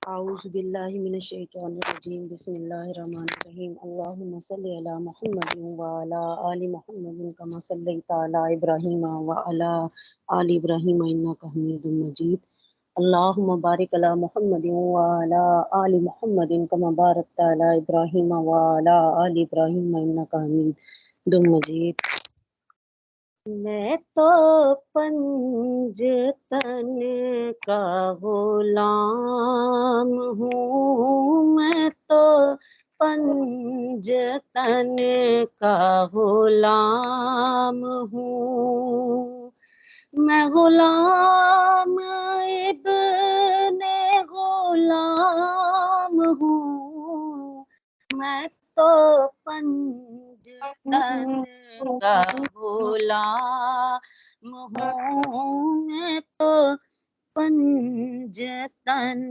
औज़ुबिल्लाहि मिनश्शैतानिर्रजीम बिस्मिल्लाहिर्रहमानिर्रहीम अल्लाहुम्मा सल्लि अला मुहम्मदिन व अला आलि मुहम्मदिन कमा सल्लैता अला इब्राहीम व अला आलि इब्राहीम इन्नका हमीदुम मजीद अल्लाहुम्मा बारिक अला मुहम्मदिन व अला आलि मुहम्मदिन कमा बारकता अला इब्राहीम व अला आलि इब्राहीम इन्नका हमीदुम मजीद। मैं तो पंजतन का गुलाम हूँ, मैं तो पंजतन का गुलाम हूँ, मैं गुलाम इब्ने गुलाम हूँ, मैं तो पंजतन का गुलाम हूँ, मैं तो पंजतन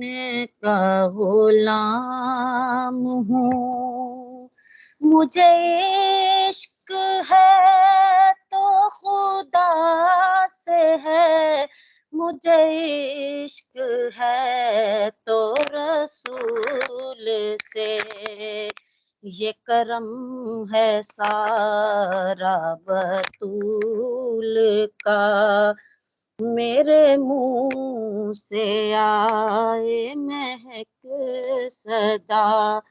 का गुलाम हूँ। मुझे इश्क है तो खुदा से है, मुझे इश्क है तो रसूल से, ये करम है सारा बतूल का, मेरे मुंह से आए महक सदा,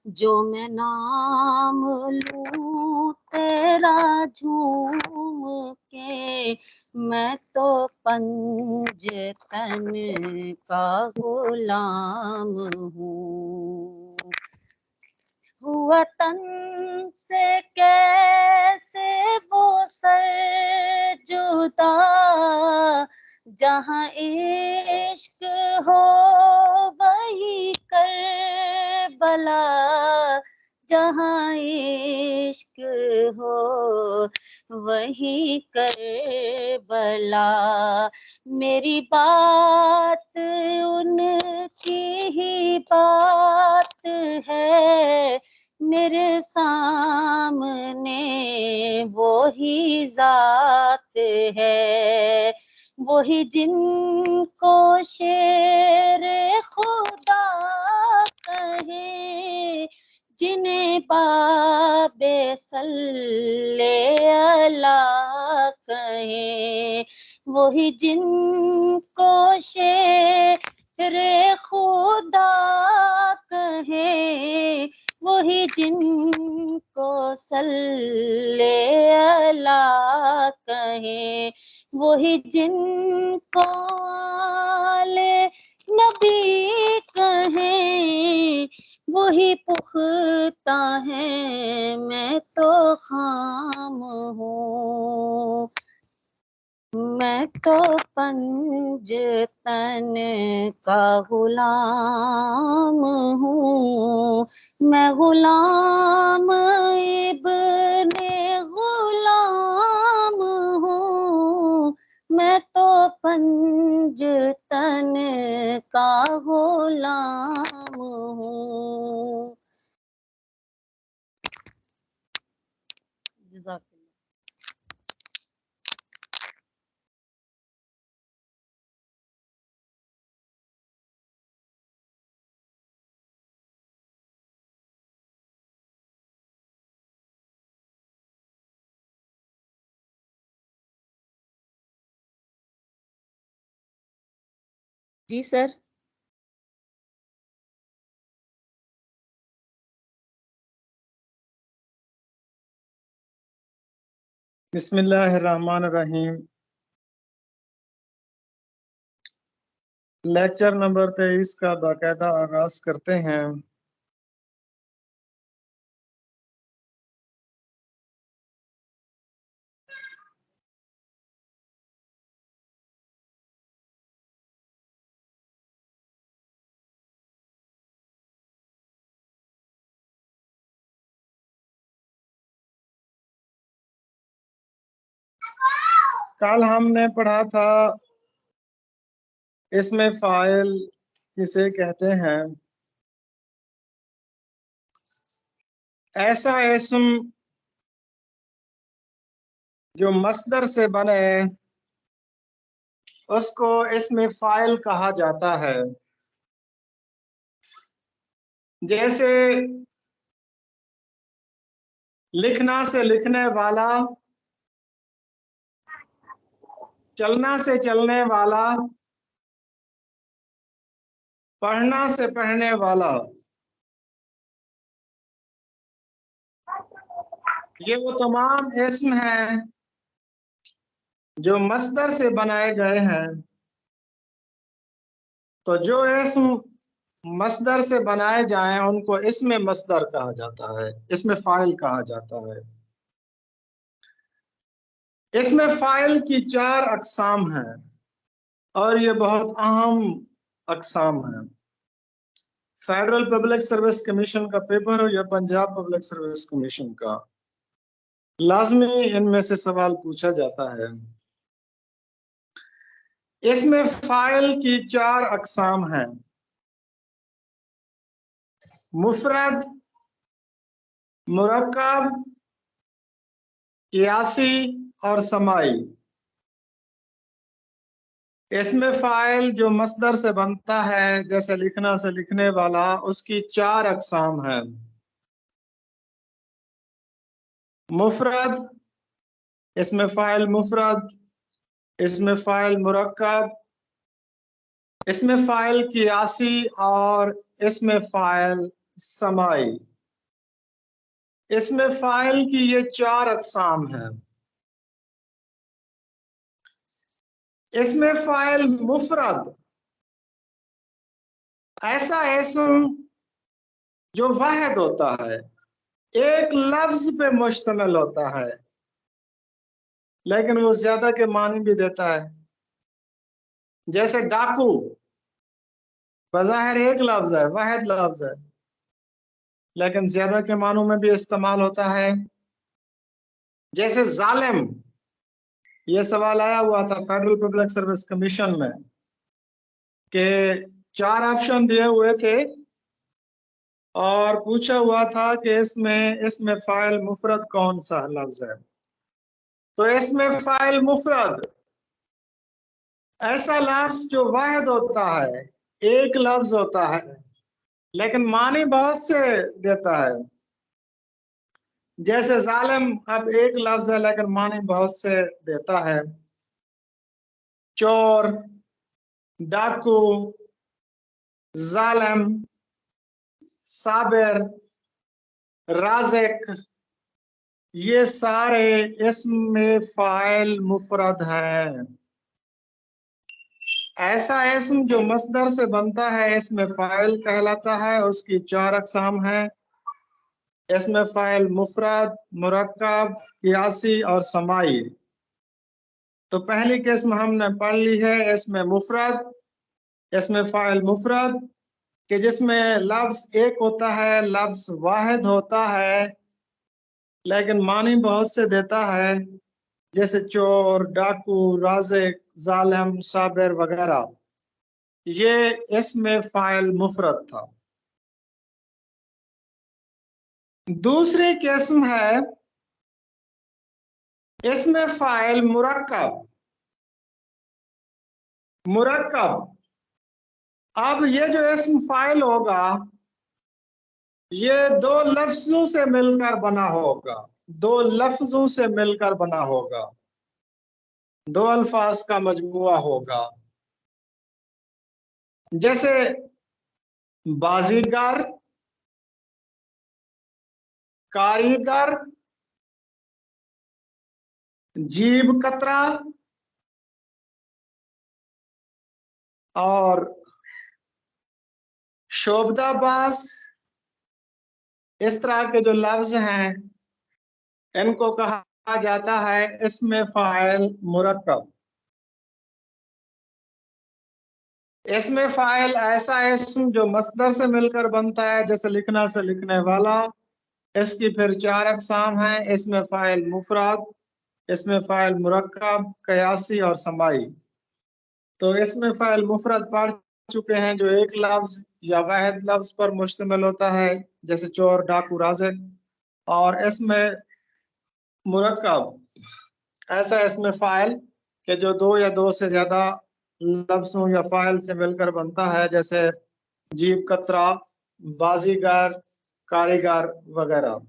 जो मैं नाम लूं तेरा झूम के, मैं तो पंजतन का गुलाम हूँ। वतन से कैसे वो सर जुदा, जहाँ इश्क हो वही करबला, जहाँ इश्क हो वही करबला, मेरी बात उनकी ही बात है, मेरे सामने वो ही जात है, वही जिनको शेर खुदा कहे, जिन्हें बाबे सल्ले अला कहे, वही जिनको शेर खुदा कहे, वही जिनको सल्ले अला कहे, वही जिनको आले नबी कहे, वही पुख्ता है, मैं तो खाम हूँ, मैं तो पंजतन का गुलाम हूँ, मैं गुलाम इब्ने गुलाम हूँ, मैं तो पंजतन का गुलाम हूँ। जज़ाकल्लाह। जी सर। बिस्मिल्लाहिर्रहमानिर्रहीम। लेक्चर नंबर 23 का बाकायदा आगाज करते हैं। कल हमने पढ़ा था इसमें फाइल किसे कहते हैं। ऐसा इस्म जो मस्दर से बने उसको इसमें फाइल कहा जाता है। जैसे लिखना से लिखने वाला, चलना से चलने वाला, पढ़ना से पढ़ने वाला। ये वो तमाम इस्म हैं जो मस्दर से बनाए गए हैं। तो जो इस्म मस्दर से बनाए जाएं उनको इसमें मस्दर कहा जाता है, इसमें फाइल कहा जाता है। इसमें फाइल की 4 अकसाम हैं और ये बहुत अहम अकसाम हैं। फेडरल पब्लिक सर्विस कमीशन का पेपर हो या पंजाब पब्लिक सर्विस कमीशन का, लाजमी इनमें से सवाल पूछा जाता है। इसमें फाइल की 4 अकसाम हैं, मुफरद, मुरक्कब, कियासी और समाई। इसमें फाइल जो मस्दर से बनता है, जैसे लिखना से लिखने वाला, उसकी 4 अकसाम हैं। मुफरद, इसमें फाइल मुफरद, इसमें फाइल मुरक्कब, इसमें फाइल कियासी और इसमें फाइल समाई। इसमें फाइल की ये 4 अकसाम हैं। इसमें फाइल मुफरद ऐसा इस्म जो वाहिद होता है, एक लफ्ज पे मुश्तमिल होता है, लेकिन वो ज्यादा के मानी भी देता है। जैसे डाकू, बज़ाहिर एक लफ्ज है, वाहिद लफ्ज है, लेकिन ज्यादा के मानों में भी इस्तेमाल होता है। जैसे जालिम, ये सवाल आया हुआ था फेडरल पब्लिक सर्विस कमीशन में कि 4 ऑप्शन दिए हुए थे और पूछा हुआ था कि इसमें फाइल मुफरद कौन सा लफ्ज है। तो इसमें फाइल मुफरद ऐसा लफ्ज जो वाहिद होता है, एक लफ्ज होता है, लेकिन मानी बहुत से देता है। जैसे जालिम अब एक लफ्ज है लेकिन मानी बहुत से देता है। चोर, डाकू, जालिम, साबिर, राज़िक, ये सारे इसम में फाइल मुफरद हैं। ऐसा इसम जो मस्दर से बनता है इसमें फाइल कहलाता है। उसकी 4 अकसाम हैं। इसमें फाइल मुफरद, मुरक्कब, कियासी और समाई। तो पहली किस्म हमने पढ़ ली है, इसमें मुफरद। इसमें फाइल मुफरद कि जिसमें लफ्ज एक होता है, लफ्ज वाहिद होता है, लेकिन मानी बहुत से देता है। जैसे चोर, डाकू, राज़िक, जालिम, साबिर वगैरह। ये इसमें फाइल मुफरद था। दूसरी किस्म है इसमें फाइल मुरक्कब। मुरक्कब, अब ये जो इसम फाइल होगा ये 2 लफ्जों से मिलकर बना होगा। 2 लफ्जों से मिलकर बना होगा, 2 अल्फाज का मजमुआ होगा। जैसे बाजीगर, कारीगर, जीब कतरा और शोभदाबाज। इस तरह के जो लफ्ज हैं इनको कहा जाता है इसमें फाइल मुरक्कब। इसमें फाइल ऐसा इसम जो मस्दर से मिलकर बनता है, जैसे लिखना से लिखने वाला। इसकी फिर 4 अकसाम हैं, इसमें फाइल मुफरद, इसमें फाइल मुरक्कब, कयासी और समाई। तो इसमें फाइल मुफरद पढ़ चुके हैं जो एक लफ्ज या वाहिद लफ्ज पर मुश्तमिल होता है, जैसे चोर, डाकू, राज़िक। और इसमें मुरक्कब ऐसा इसमें फाइल कि जो 2 या 2 से ज्यादा लफ्जों या फाइल से मिलकर बनता है, जैसे जीब कतरा, बाजीगर, कारीगर वगैरह।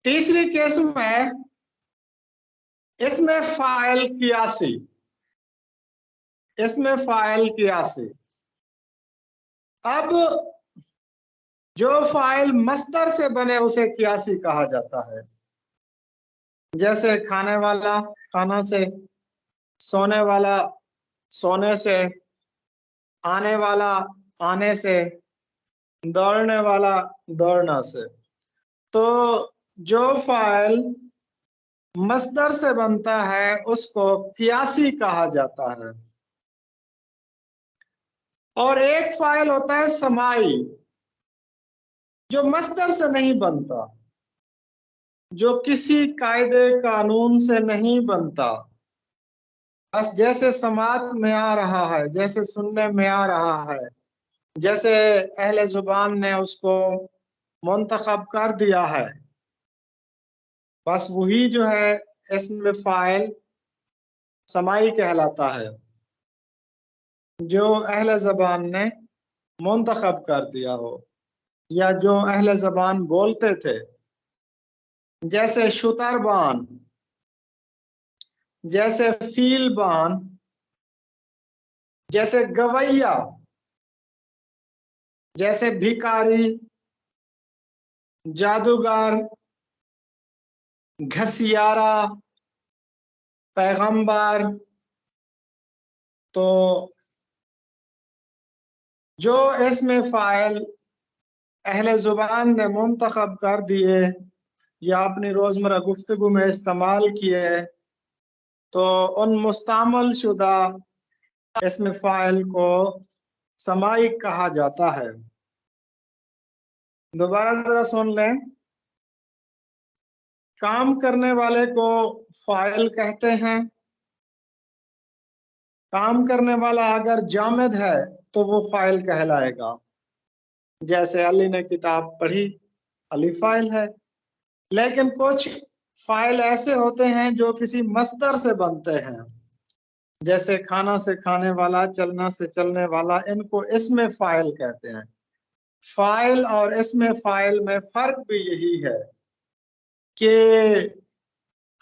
तीसरी केस में इसमें फाइल कियासी, इसमें फाइल कियासी। अब जो फाइल मस्दर से बने उसे कियासी कहा जाता है। जैसे खाने वाला खाना से, सोने वाला सोने से, आने वाला आने से, दौड़ने वाला दौड़ना से। तो जो फाइल मस्दर से बनता है उसको कियासी कहा जाता है। और एक फाइल होता है समाई, जो मस्दर से नहीं बनता, जो किसी कायदे कानून से नहीं बनता, बस जैसे समात में आ रहा है, जैसे सुनने में आ रहा है, जैसे अहले जुबान ने उसको मुंतखब कर दिया है, बस वही जो है इसमें फाइल समाई कहलाता है, जो अहले ज़बान ने मुंतखब कर दिया हो या जो अहले ज़बान बोलते थे। जैसे शुतरबान, जैसे फीलबान, जैसे गवैया, जैसे भिखारी, जादूगर, घसियारा, पैगंबर। तो जो इसमें फाइल अहले जुबान ने मुंतखब कर दिए या अपनी रोजमर्रा गुफ्तगू में इस्तेमाल किए, तो उन मुस्तामल शुदा इसमें फाइल को समाई कहा जाता है। दोबारा जरा सुन लें। काम करने वाले को फाइल कहते हैं। काम करने वाला अगर जामिद है तो वो फाइल कहलाएगा। जैसे अली ने किताब पढ़ी, अली फाइल है। लेकिन कुछ फाइल ऐसे होते हैं जो किसी मस्दर से बनते हैं, जैसे खाना से खाने वाला, चलना से चलने वाला, इनको इसमें फाइल कहते हैं। फाइल और इसमें फाइल में फर्क भी यही है कि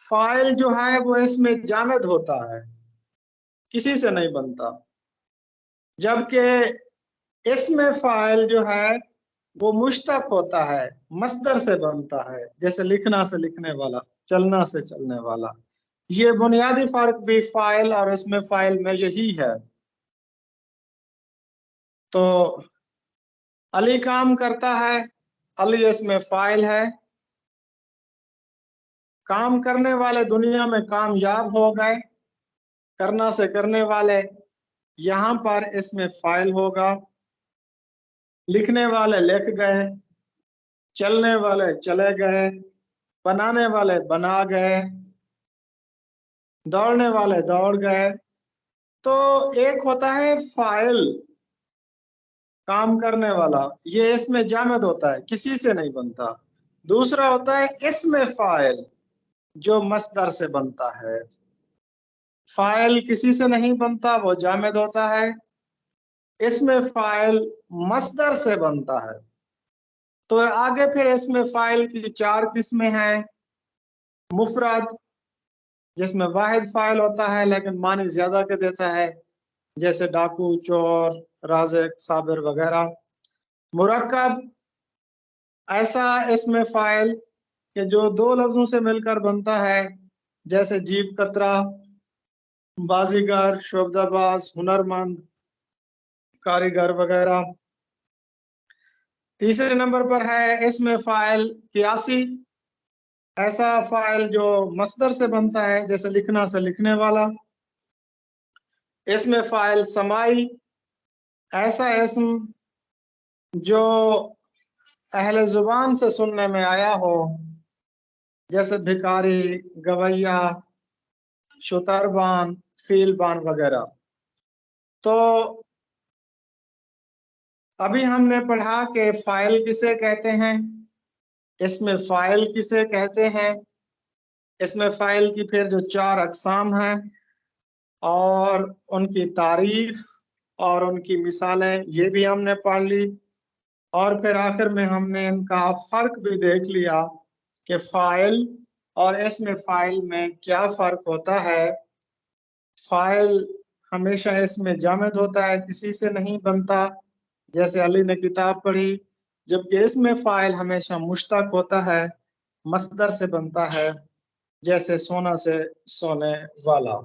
फाइल जो है वो इसमें जामिद होता है, किसी से नहीं बनता, जबकि इसमें फाइल जो है वो मुश्तक होता है, मस्दर से बनता है। जैसे लिखना से लिखने वाला, चलना से चलने वाला। ये बुनियादी फर्क भी फाइल और इसमें फाइल में यही है। तो अली काम करता है, अली इसमें फाइल है। काम करने वाले दुनिया में कामयाब हो गए, करना से करने वाले, यहाँ पर इसमें फाइल होगा। लिखने वाले लिख गए, चलने वाले चले गए, बनाने वाले बना गए, दौड़ने वाले दौड़ गए। तो एक होता है फाइल, काम करने वाला, ये इसमें जामिद होता है, किसी से नहीं बनता। दूसरा होता है इसमें फाइल, जो मस्दर से बनता है। फाइल किसी से नहीं बनता, वो जामिद होता है। इसमें फाइल मस्दर से बनता है। तो आगे फिर इसमें फाइल की 4 किस्में हैं। मुफरद, जिसमें वाहिद फाइल होता है लेकिन मानी ज्यादा के देता है, जैसे डाकू, चोर, राज़िक, साबिर वगैरह। मुरक्कब, ऐसा इसमें फाइल कि जो 2 लफ्जों से मिलकर बनता है, जैसे जीब कतरा, बाजीगर, शोबदाबाज, हुनरमंद, कारीगर वगैरह। तीसरे नंबर पर है इसमें फाइल कियासी, ऐसा फाइल जो मस्दर से बनता है, जैसे लिखना से लिखने वाला। इसमें फाइल समाई, ऐसा इसम जो अहले जुबान से सुनने में आया हो, जैसे भिखारी, गवैया, शुतरबान, फीलबान वगैरह। तो अभी हमने पढ़ा कि फाइल किसे कहते हैं, इसमें फाइल किसे कहते हैं, इसमें फाइल की फिर जो 4 अकसाम हैं और उनकी तारीफ, और उनकी मिसालें ये भी हमने पढ़ ली, और फिर आखिर में हमने इनका फर्क भी देख लिया कि फाइल और इसमें फाइल में क्या फर्क होता है। फाइल हमेशा इसमें जामिद होता है, किसी से नहीं बनता, जैसे अली ने किताब पढ़ी, जबकि इसमें फाइल हमेशा मुश्तक होता है, मस्दर से बनता है, जैसे सोना से सोने वाला।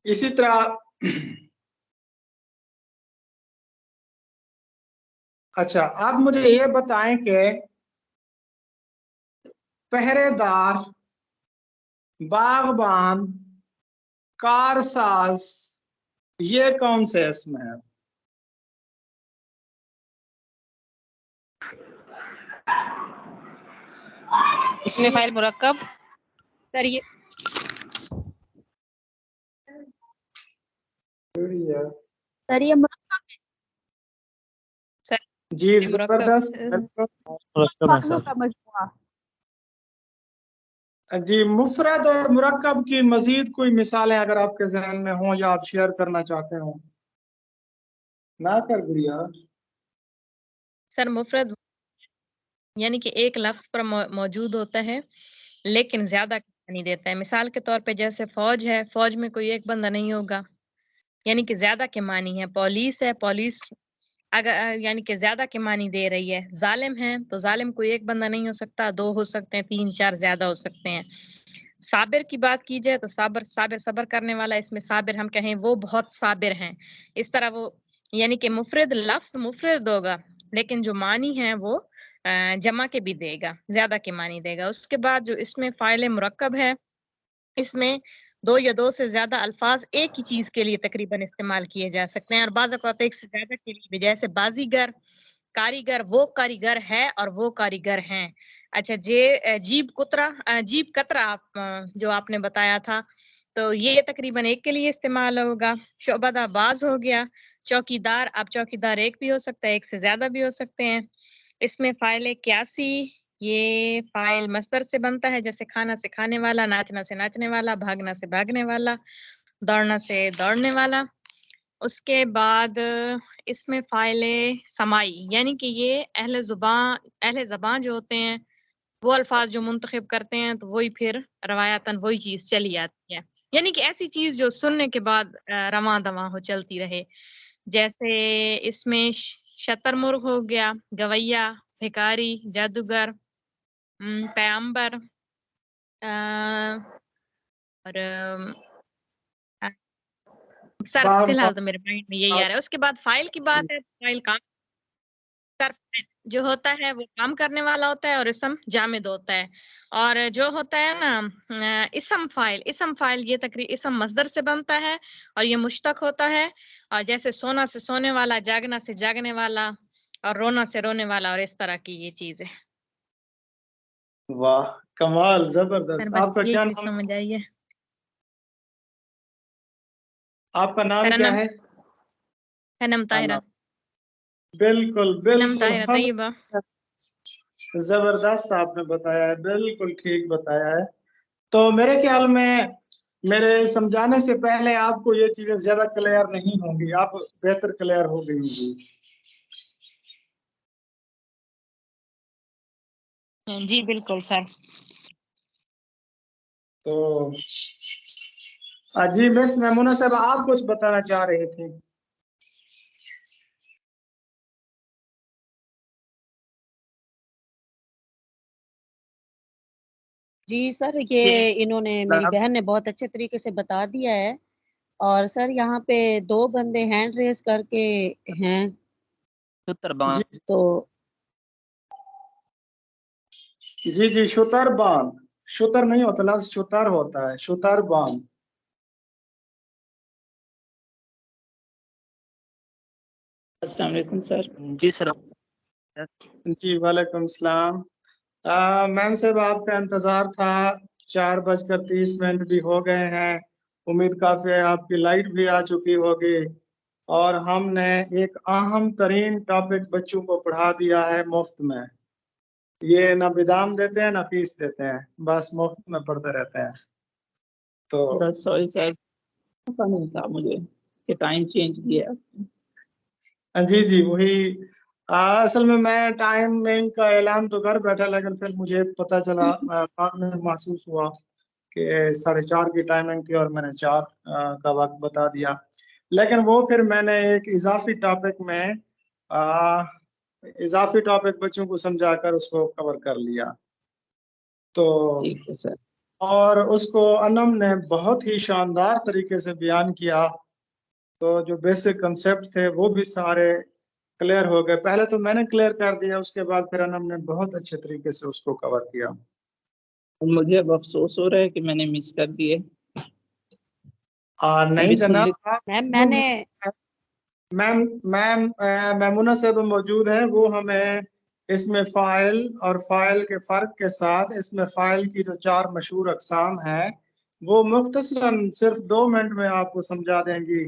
इसी तरह अच्छा, आप मुझे ये बताएं कि पहरेदार, बागबान, कारसाज, ये कौन से इसमें है? इसमें फाइल मुरक्कब सर ये सर जी ये मुरक्कब जबरदस्त, मुरक्कब है सर। का मजमुआ। जी मुफरद और मुरक्कब की मजीद कोई मिसालें अगर आपके जहन में हो या आप शेयर करना चाहते हो? ना कर गुड़िया। सर मुफरद यानी कि एक लफ्ज पर मौजूद होता है लेकिन ज्यादा नहीं देता है। मिसाल के तौर पे जैसे फौज है, फौज में कोई एक बंदा नहीं होगा, यानी कि ज्यादा के मानी है। पुलिस है, पुलिस अगर यानी कि ज्यादा के मानी दे रही है। जालिम है तो जालिम कोई एक बंदा नहीं हो सकता, दो हो सकते हैं, तीन चार ज्यादा हो सकते हैं। साबिर की बात की जाए तो साबिर साबिर सबर करने वाला, इसमें साबिर हम कहें वो बहुत साबिर हैं, इस तरह वो यानी कि मुफरद लफ्ज मुफरद होगा लेकिन जो मानी है वो जमा के भी देगा, ज्यादा के मानी देगा। उसके बाद जो इसमें फाइल मुरक्कब है, इसमें दो या दो से ज्यादा अल्फाज एक ही चीज के लिए तकरीबन इस्तेमाल किए जा सकते हैं और बाज़ औक़ात एक से ज्यादा के लिए भी, जैसे बाजीगर, कारीगर, वो कारीगर है और वो कारीगर हैं। अच्छा जीप कतरा जो आपने बताया था, तो ये तकरीबन एक के लिए इस्तेमाल होगा। शोबदाबाज हो गया, चौकीदार, अब चौकीदार एक भी हो सकता है, एक से ज्यादा भी हो सकते हैं। इसमें फाइल क्यासी, ये फाइल मस्दर से बनता है, जैसे खाना से खाने वाला, नाचना से नाचने वाला, भागना से भागने वाला, दौड़ना से दौड़ने वाला। उसके बाद इसमें फाइल समाई, यानी कि ये अहले ज़बान जो होते हैं वो अल्फाज जो मुंतखब करते हैं तो वही फिर रवायतन वही चीज चली आती है, यानी कि ऐसी चीज जो सुनने के बाद रवां दवां हो, चलती रहे। जैसे इसमें शतरमुर्ग हो गया, गवैया, भिखारी, जादूगर, पैगंबर, अ, और सर फिलहाल तो मेरे माइंड में यही आ रहा है। उसके बाद फाइल की बात है, फाइल काम जो होता है वो काम करने वाला होता है और इसम जामिद होता है। और जो होता है ना इसम फाइल ये इसम मस्दर से बनता है और ये मुश्तक होता है, और जैसे सोना से सोने वाला, जागना से जागने वाला, और रोना से रोने वाला, और इस तरह की ये चीज है। वाह कमाल, सर जबरदस्त। बस आपका यही क्या चीज नाम? समझ आई है। आपका नाम मेरा क्या नाम है? सनम ताहिरा। बिल्कुल सनम बिल्कुल, ताहिरा हम तैयबा। जबरदस्त आपने बताया है, बिल्कुल ठीक बताया है। तो मेरे ख्याल में मेरे समझाने से पहले आपको ये चीजें ज्यादा क्लियर नहीं होंगी, आप बेहतर क्लियर हो गई होंगी। जी बिल्कुल सर। तो जी मिस मेमुना साहब, आप कुछ बताना चाह रहे थे? जी सर, ये इन्होंने, मेरी बहन ने बहुत अच्छे तरीके से बता दिया है। और सर यहाँ पे दो बंदे हैंड रेस करके हैं, जी तो जी जी, शुतरबान, शुतर नहीं होता, लफ्ज शुतर होता है, शुतरबान। अस्सलाम वालेकुम सर। जी सर। जी वालेकुम सलाम। मैम साहब आपका इंतजार था, 4:30 भी हो गए हैं। उम्मीद काफी है आपकी लाइट भी आ चुकी होगी, और हमने एक अहम तरीन टॉपिक बच्चों को पढ़ा दिया है मुफ्त में। ये ना बिदाम देते हैं ना फीस देते हैं, बस मुफ्त में पढ़ते रहते हैं। तो सॉरी सर, पता नहीं था मुझे। कि टाइम चेंज किया है। जी जी वही। असल में मैं टाइमिंग का ऐलान तो कर बैठा, लेकिन फिर मुझे पता चला, बाद में महसूस हुआ कि 4:30 की टाइमिंग थी और मैंने 4 का वक्त बता दिया। लेकिन वो फिर मैंने एक इजाफी टॉपिक बच्चों को समझाकर उसको कवर कर लिया। तो ठीक है सर। और उसको अनम ने बहुत ही शानदार तरीके से बयान किया। तो जो बेसिक कंसेप्ट थे वो भी सारे क्लियर हो गए। पहले तो मैंने क्लियर कर दिया, उसके बाद फिर अनम ने बहुत अच्छे तरीके से उसको कवर किया। मुझे अब अफसोस हो रहा है कि मैंने मिस कर दिए। नहीं अभी सुन जनाब, लेते। आप मैम मैंने मैम मैम मैमुना साहब मौजूद हैं, वो हमें इसमें फाइल और फाइल के फर्क के साथ इसमें फाइल की जो 4 मशहूर अकसाम हैं वो मुख्तसरन सिर्फ 2 मिनट में आपको समझा देंगी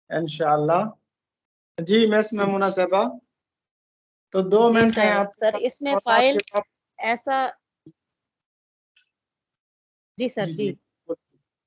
इंशाअल्लाह। जी मिस मैमुना साहबा, तो 2 जी मिनट हैं आप सर इसमें और फाइल आपके ऐसा जी सर जी जी जी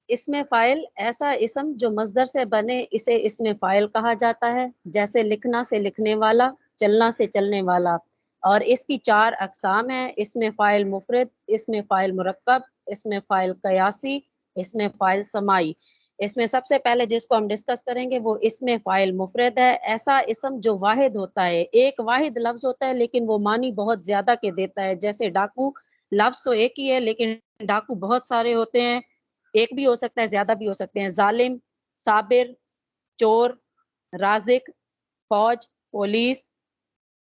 इसमें फाइल ऐसा इसम जो मजदर से बने इसे इसमें फाइल कहा जाता है, जैसे लिखना से लिखने वाला, चलना से चलने वाला। और इसकी 4 अकसाम है, इसमें फाइल मुफरद, इसमें फाइल मुरक्कब, इसमें फाइल कयासी, इसमें फाइल समाई। इसमें सबसे पहले जिसको हम डिस्कस करेंगे वो इसमें फाइल मुफरद है। ऐसा इसम जो वाहिद होता है, एक वाहिद लफ्ज होता है लेकिन वो मानी बहुत ज्यादा के देता है। जैसे डाकू, लफ्ज तो एक ही है लेकिन डाकू बहुत सारे होते हैं, एक भी हो सकता है, ज्यादा भी हो सकते हैं। जालिम, साबिर, चोर, राजिक, फौज, पुलिस।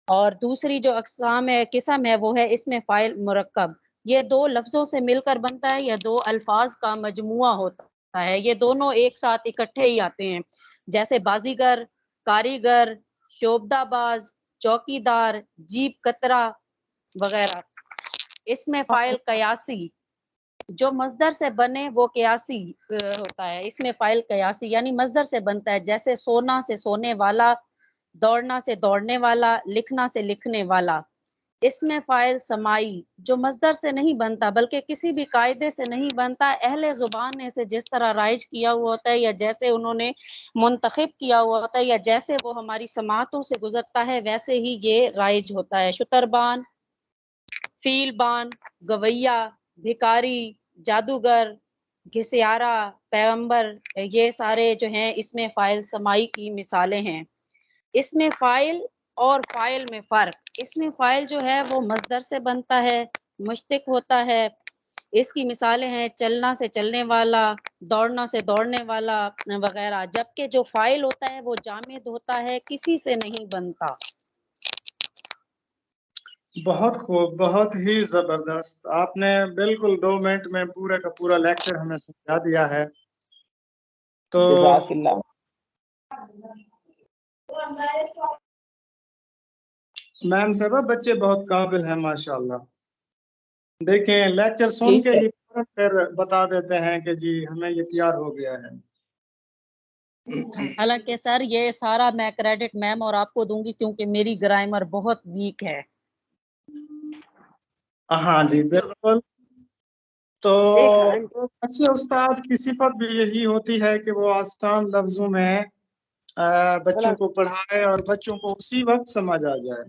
और दूसरी जो अकसाम है, किस्म है, वो है इसमें फाइल मुरक्कब। ये 2 लफ्जों से मिलकर बनता है, या 2 अल्फाज का मजमुआ होता है। ये दोनों एक साथ इकट्ठे ही आते हैं, जैसे बाजीगर, कारीगर, शोबदाबाज, चौकीदार, जीप कतरा वगैरह। इसमें फाइल कयासी जो मजदर से बने वो कयासी होता है। इसमें फाइल कयासी यानी मजदर से बनता है, जैसे सोना से सोने वाला, दौड़ना से दौड़ने वाला, लिखना से लिखने वाला। इसमें फाइल समाई जो मजदर से नहीं बनता बल्कि किसी भी कायदे से नहीं बनता, अहले जुबान ने इसे जिस तरह राइज किया हुआ होता है, या जैसे उन्होंने मुंतखब किया हुआ होता है, या जैसे वो हमारी समातों से गुजरता है, वैसे ही ये राइज होता है। शुतरबान, फीलबान, गवैया, भिकारी, जादूगर, घिसियारा, पैगंबर, ये सारे जो हैं इसमें फाइल समाई की मिसालें हैं। इसमें फाइल और फाइल में फ़र्क, इसमें फाइल जो है वो मज़दर से बनता है, मुश्तिक होता है। इसकी मिसालें हैं चलना से चलने वाला, दौड़ना से दौड़ने वाला वगैरह। जबकि जो फाइल होता है वो जामिद होता है, किसी से नहीं बनता। बहुत खूब, बहुत ही जबरदस्त। आपने बिल्कुल 2 मिनट में पूरा का पूरा लेक्चर हमें समझा दिया है। तो जज़ाकिल्लाह। मैम साहब बच्चे बहुत काबिल हैं माशाल्लाह। देखें लेक्चर सुन जी के सर। ही फौरन फिर बता देते हैं कि जी हमें ये तैयार हो गया है। हालांकि सर ये सारा मैं क्रेडिट मैम और आपको दूंगी, क्योंकि मेरी ग्रामर बहुत वीक है। हाँ जी बिल्कुल। तो अच्छे उस्ताद की सिफत भी यही होती है कि वो आसान लफ्जों में बच्चों को पढ़ाए और बच्चों को उसी वक्त समझ आ जाए।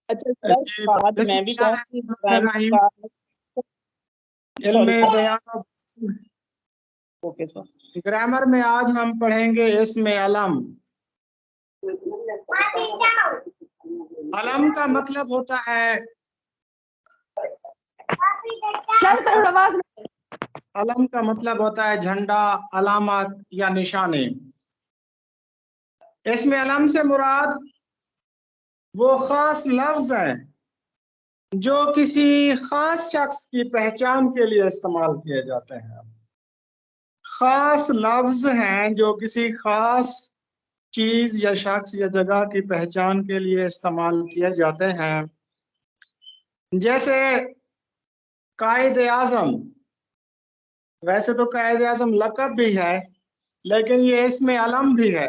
अच्छा सर, जी आज मैं भी कहूँ ग्रामर बिस्मिल्लाहिर्रहमानिर्रहीम। का। इल्म सॉरी सर। बयान। Okay sir. ग्रामर में आज हम पढ़ेंगे इसमें अलम। अलम का मतलब होता है अलम का मतलब होता है झंडा, अलामत या निशाने। इसमें अलम से मुराद वो खास लफ्ज है जो किसी खास शख्स की पहचान के लिए इस्तेमाल किए जाते हैं। खास लफ्ज हैं जो किसी खास चीज या शख्स या जगह की पहचान के लिए इस्तेमाल किए जाते हैं। जैसे कायद आजम, वैसे तो कायद आजम लक़ब भी है लेकिन ये इसमें अलम भी है।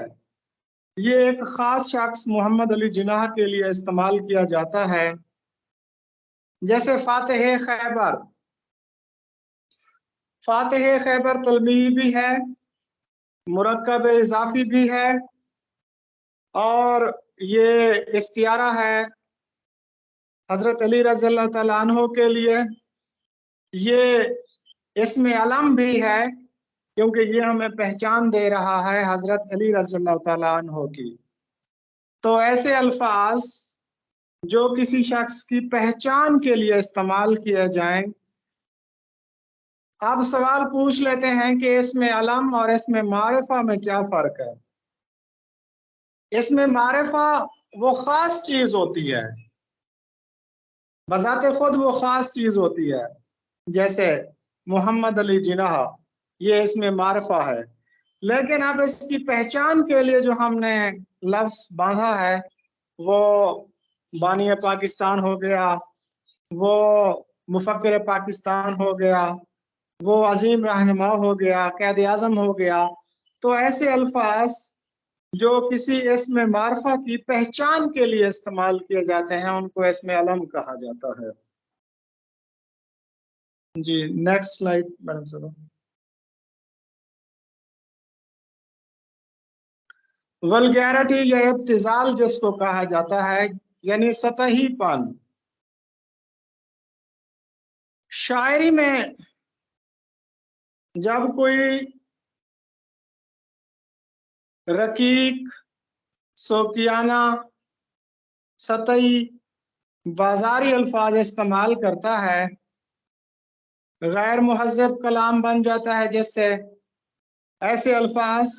ये एक खास शख्स मोहम्मद अली जिन्नाह के लिए इस्तेमाल किया जाता है। जैसे फातिह खैबर, फातिह खैबर तलमी भी है, मुरक्कब इजाफी भी है, और ये इस्तियारा है हजरत अली रज़ी अल्लाह तआला अन्हो के लिए। ये इसमें अलम भी है क्योंकि ये हमें पहचान दे रहा है हजरत अली रज़ी अल्लाह तआला अन्हो की। तो ऐसे अल्फाज जो किसी शख्स की पहचान के लिए इस्तेमाल किए जाएं। अब सवाल पूछ लेते हैं कि इसमें अलम और इसमें मारिफा में क्या फर्क है। इसमें मारिफा वो खास चीज होती है, बजाते खुद वो खास चीज होती है, जैसे मोहम्मद अली जिन्नाह, ये इसमें मारिफा है। लेकिन अब इसकी पहचान के लिए जो हमने लफ्ज बांधा है वो बानी पाकिस्तान हो गया, वो मुफक्किर पाकिस्तान हो गया, वो अजीम रहनुमा हो गया, कैद आजम हो गया। तो ऐसे अल्फाज जो किसी इसमें मार्फा की पहचान के लिए इस्तेमाल किए जाते हैं उनको इसमें अलम कहा जाता है। जी next slide madam sir. Vulgarity या इब्तिजाल जिसको कहा जाता है, यानी सतहीपन। शायरी में जब कोई रकीक, सोकियाना, सतही, बाजारी अल्फाज इस्तेमाल करता है, गैर मुहज़्ज़ब कलाम बन जाता है, जिससे ऐसे अल्फाज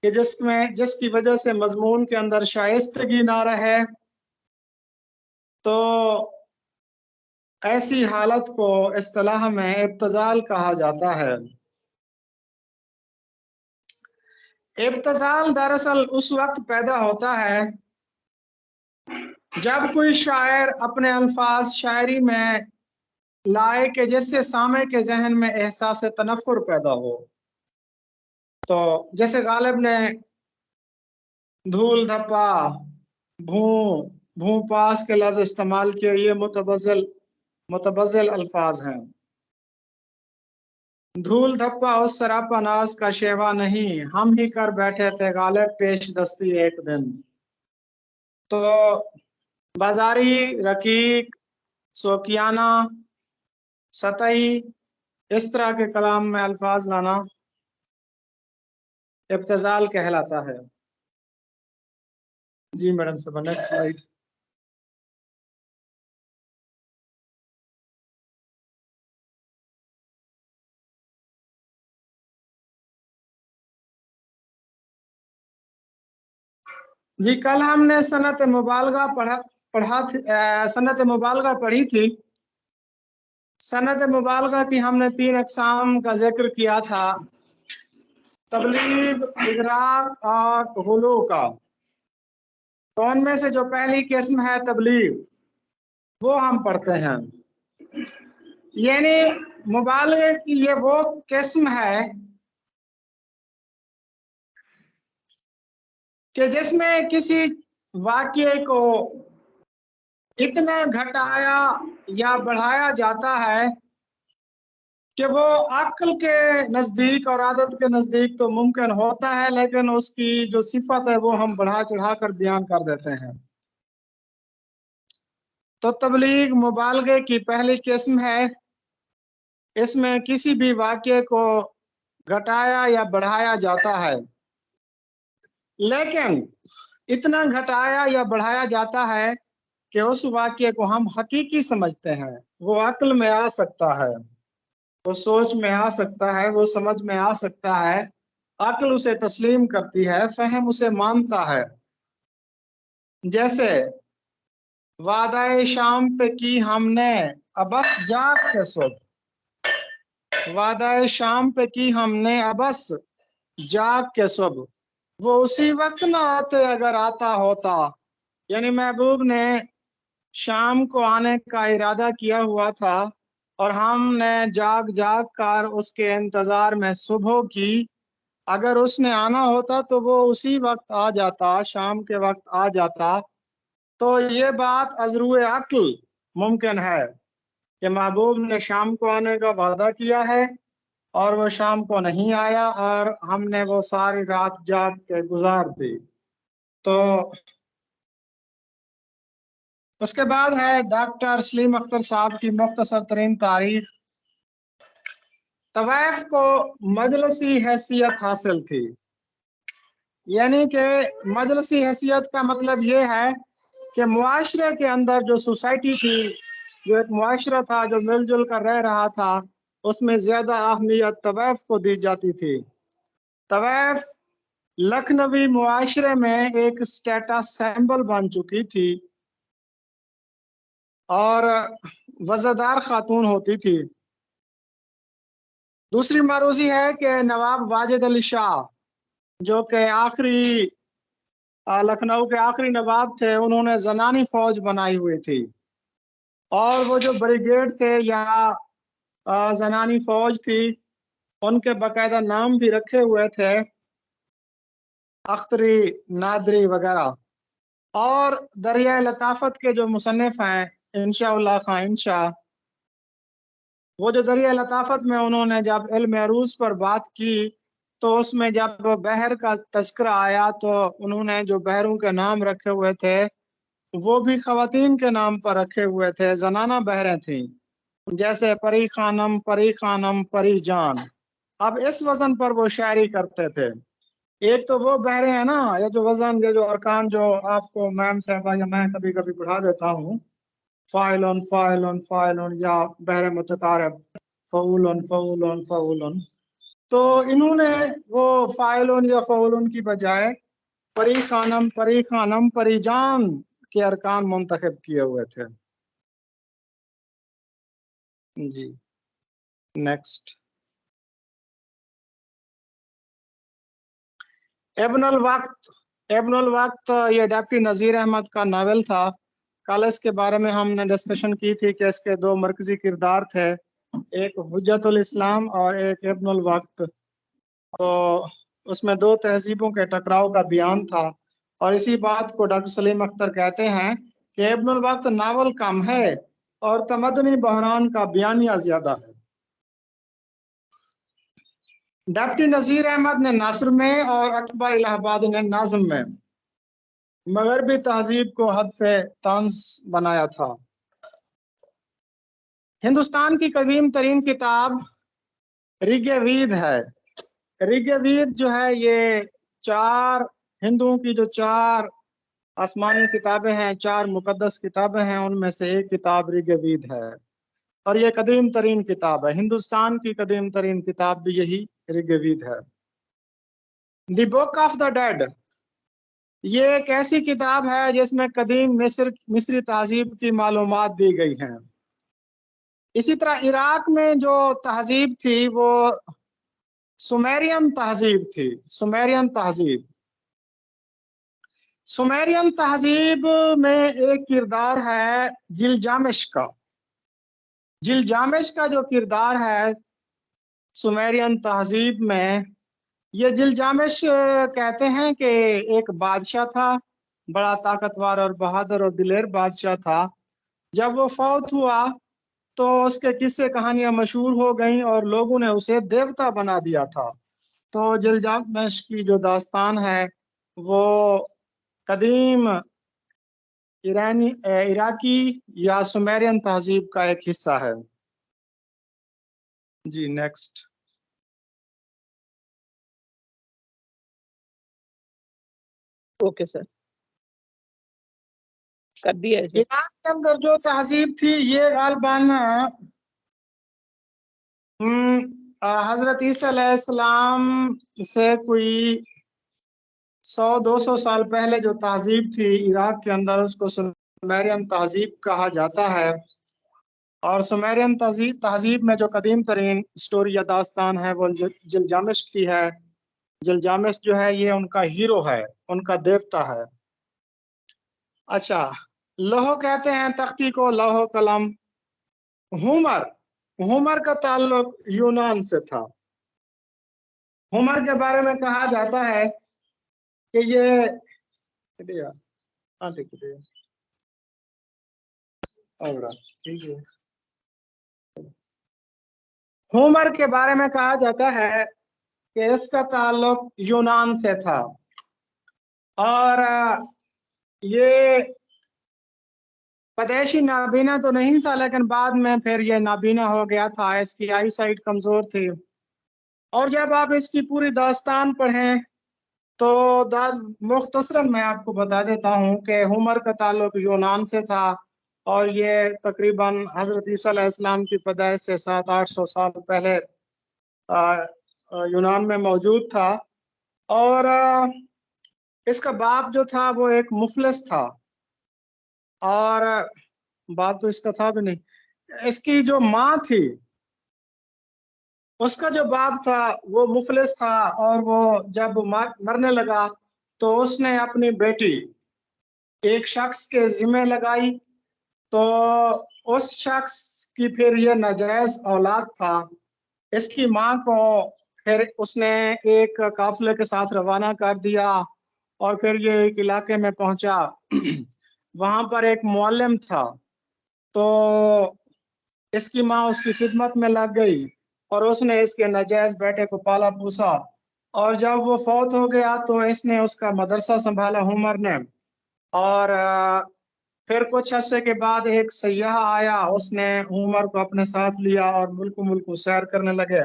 कि जिसकी वजह से मजमून के अंदर शाइस्तगी ना रहे, तो ऐसी हालत को इस्तिलाह में इब्तिजाल कहा जाता है। इब्तिजाल दरअसल उस वक्त पैदा होता है जब कोई शायर अपने अल्फाज शायरी में लाए कि जिससे सामे के जहन में एहसास तनफ्फुर पैदा हो। तो जैसे गालिब ने धूल धप्पा, भू भू पास के लफ्ज इस्तेमाल किए, ये मुतबज़िल अल्फाज हैं। धूल धप्पा उस सरापा नाज का शेवा नहीं, हम ही कर बैठे थे गालिब पेश दस्ती एक दिन। तो बाजारी, रकीक, सोकियाना, सतही, इस तरह के कलाम में अल्फाज लाना इब्तिजाल कहलाता है। जी मैडम साहब नेक्स्ट स्लाइड। जी कल हमने सनत मुबालगा सनत मुबालगा पढ़ी थी। सनत मुबालगा की हमने 3 अक़साम का जिक्र किया था, तबलीग, इगराक और गुलू का। तो उनमें से जो पहली किस्म है तबलीग, वो हम पढ़ते हैं। यानी मुबालगे की ये वो किस्म है कि जिसमें किसी वाक्य को इतना घटाया या बढ़ाया जाता है कि वो अक्ल के नजदीक और आदत के नजदीक तो मुमकिन होता है, लेकिन उसकी जो सिफत है वो हम बढ़ा चढ़ा कर बयान कर देते हैं। तो तबलीग मुबालगे की पहली किस्म है। इसमें किसी भी वाक्य को घटाया या बढ़ाया जाता है, लेकिन इतना घटाया या बढ़ाया जाता है कि उस वाक्य को हम हकीकी समझते हैं। वो अक्ल में आ सकता है, वो सोच में आ सकता है, वो समझ में आ सकता है, अक्ल उसे तस्लीम करती है, फहम उसे मानता है। जैसे वादाए शाम पे की हमने अबस जाग के सुबह, वादाए शाम पे की हमने अबस जाग के सुबह, वो उसी वक्त ना आते अगर आता होता। यानी महबूब ने शाम को आने का इरादा किया हुआ था और हमने जाग जाग कर उसके इंतजार में सुबह की। अगर उसने आना होता तो वो उसी वक्त आ जाता, शाम के वक्त आ जाता। तो ये बात अज़रूए अक्ल मुमकिन है कि महबूब ने शाम को आने का वादा किया है और वो शाम को नहीं आया और हमने वो सारी रात जाग के गुजार दी। तो उसके बाद है डॉक्टर सलीम अख्तर साहब की मुख्तसर तरीन तारीख। तवाइफ को मजलसी हैसियत हासिल थी, यानी कि मजलसी हैसियत का मतलब ये है कि मुआशरे के अंदर जो सोसाइटी थी, जो एक मुआशरा था जो मिलजुल कर रह रहा था, उसमें ज्यादा अहमियत तवाइफ को दी जाती थी। तवाइफ लखनवी मुआशरे में एक स्टेटस सिंबल बन चुकी थी और वज़ादार खातून होती थी। दूसरी मरूजी है कि नवाब वाजिद अली शाह, जो कि आखिरी लखनऊ के आखिरी नवाब थे, उन्होंने जनानी फौज बनाई हुई थी और वो जो ब्रिगेड थे या जनानी फौज थी, उनके बाकायदा नाम भी रखे हुए थे, अख्तरी, नादरी वगैरह। और दरिया लताफत के जो मुसन्निफ हैं इंशाउल्लाह खां इंशा, वो जो दरिया लताफत में उन्होंने जब इल्म अरूज पर बात की, तो उसमें जब बहर का तस्करा आया तो उन्होंने जो बहरों के नाम रखे हुए थे वो भी खवातीन के नाम पर रखे हुए थे, जनाना बहरें थी, जैसे परी खानम, परी खानम, परी जान। अब इस वजन पर वो शायरी करते थे। एक तो वो बहरे हैं ना, ये जो वजन, ये जो अरकान जो आपको मैम साहबा या मैं कभी कभी पढ़ा देता हूँ, फाइलन फाइलन फाइलन या बहरे मुतकारब, फ़ऊलन फ़ऊलन फ़ऊलन। तो इन्होंने वो फाइलन या फ़ऊलन की बजाय परी खानम परिजान के अरकान मुंतखब किए हुए थे। जी नेक्स्ट। इब्नुल वक्त। इब्नुल वक्त ये डिप्टी नज़ीर अहमद का नावल था। कल इसके बारे में हमने डिस्कशन की थी कि इसके दो मरकजी किरदार थे, एक हुज्जतुल इस्लाम और एक इब्नुल वक्त। तो उसमें दो तहजीबों के टकराव का बयान था और इसी बात को डॉक्टर सलीम अख्तर कहते हैं कि इब्नुल वक्त नावल कम है और तमदनी बहरान का बयानिया ज्यादा है। डिप्टी नज़ीर अहमद ने नस्र में और अकबर इलाहाबादी ने नाज़म में मगरबी तहजीब को हद से तंज बनाया था। हिंदुस्तान की कदीम तरीन किताब ऋग्वेद है। ऋग्वेद जो है ये चार हिंदुओं की जो चार आसमानी किताबें हैं, चार मुकद्दस किताबें हैं, उनमें से एक किताब ऋग्वेद है और ये कदीम तरीन किताब है। हिंदुस्तान की कदीम तरीन किताब भी यही ऋग्वेद है। The book of the dead, ये एक ऐसी किताब है जिसमें कदीम मिस्री तहजीब की मालूमात दी गई हैं। इसी तरह इराक में जो तहजीब थी वो सुमेरियन तहजीब थी। सुमेरियन तहजीब, सुमेरियन तहजीब में एक किरदार है जिलजामिश का। जिलजामिश का जो किरदार है सुमेरियन तहजीब में, ये जिलजामिश कहते हैं कि एक बादशाह था, बड़ा ताकतवर और बहादुर और दिलेर बादशाह था। जब वो फौत हुआ तो उसके किस्से कहानियां मशहूर हो गईं और लोगों ने उसे देवता बना दिया था। तो जिलजामिश की जो दास्तान है वो कदीम इराकी या सुमेरियन तहजीब का एक हिस्सा है। जी नेक्स्ट। ओके सर, कर दिया है सर। इराक के अंदर जो तहजीब थी ये गालबान हजरत ईसा अलैहिस्सलाम से कोई 100-200 साल पहले जो तहजीब थी इराक के अंदर, उसको सुमेरियन तहजीब कहा जाता है। और सुमेरियन तहजीब में जो कदीम तरीन स्टोरी या दास्तान है वो जिलजामिश की है। जिलजामिश जो है ये उनका हीरो है, उनका देवता है। अच्छा, लोहो कहते हैं तख्ती को, लोहो कलम। हुमर, हुमर का ताल्लुक यूनान से था। हुमर के बारे में कहा जाता है कि ये ठीक है। होमर के बारे में कहा जाता है कि इसका ताल्लुक यूनान से था और ये पैदाइशी नाबीना तो नहीं था, लेकिन बाद में फिर ये नाबीना हो गया था, इसकी आई साइट कमजोर थी। और जब आप इसकी पूरी दास्तान पढ़ें तो मुख्तसरन मैं आपको बता देता हूँ कि होमर का ताल्लुक यूनान से था और ये तकरीबन हजरत ईसा अलैहिस्सलाम की पैदाइश से 700-800 साल पहले यूनान में मौजूद था। और इसका बाप जो था वो एक मुफलिस था, और बाप तो इसका था भी नहीं। इसकी जो माँ थी, उसका जो बाप था वो मुफलिस था, और वो जब मरने लगा तो उसने अपनी बेटी एक शख्स के जिम्मे लगाई। तो उस शख्स की फिर ये नाजायज औलाद था। इसकी माँ को फिर उसने एक काफिले के साथ रवाना कर दिया और फिर ये एक इलाके में पहुंचा। वहां पर एक मुअल्लिम था, तो इसकी माँ उसकी खिदमत में लग गई और उसने इसके नाजायज बेटे को पाला पोसा। और जब वो फौत हो गया तो इसने उसका मदरसा संभाला होमर ने। और फिर कुछ अरसे के बाद एक सयाह आया, उसने होमर को अपने साथ लिया और मुल्क सैर करने लगे।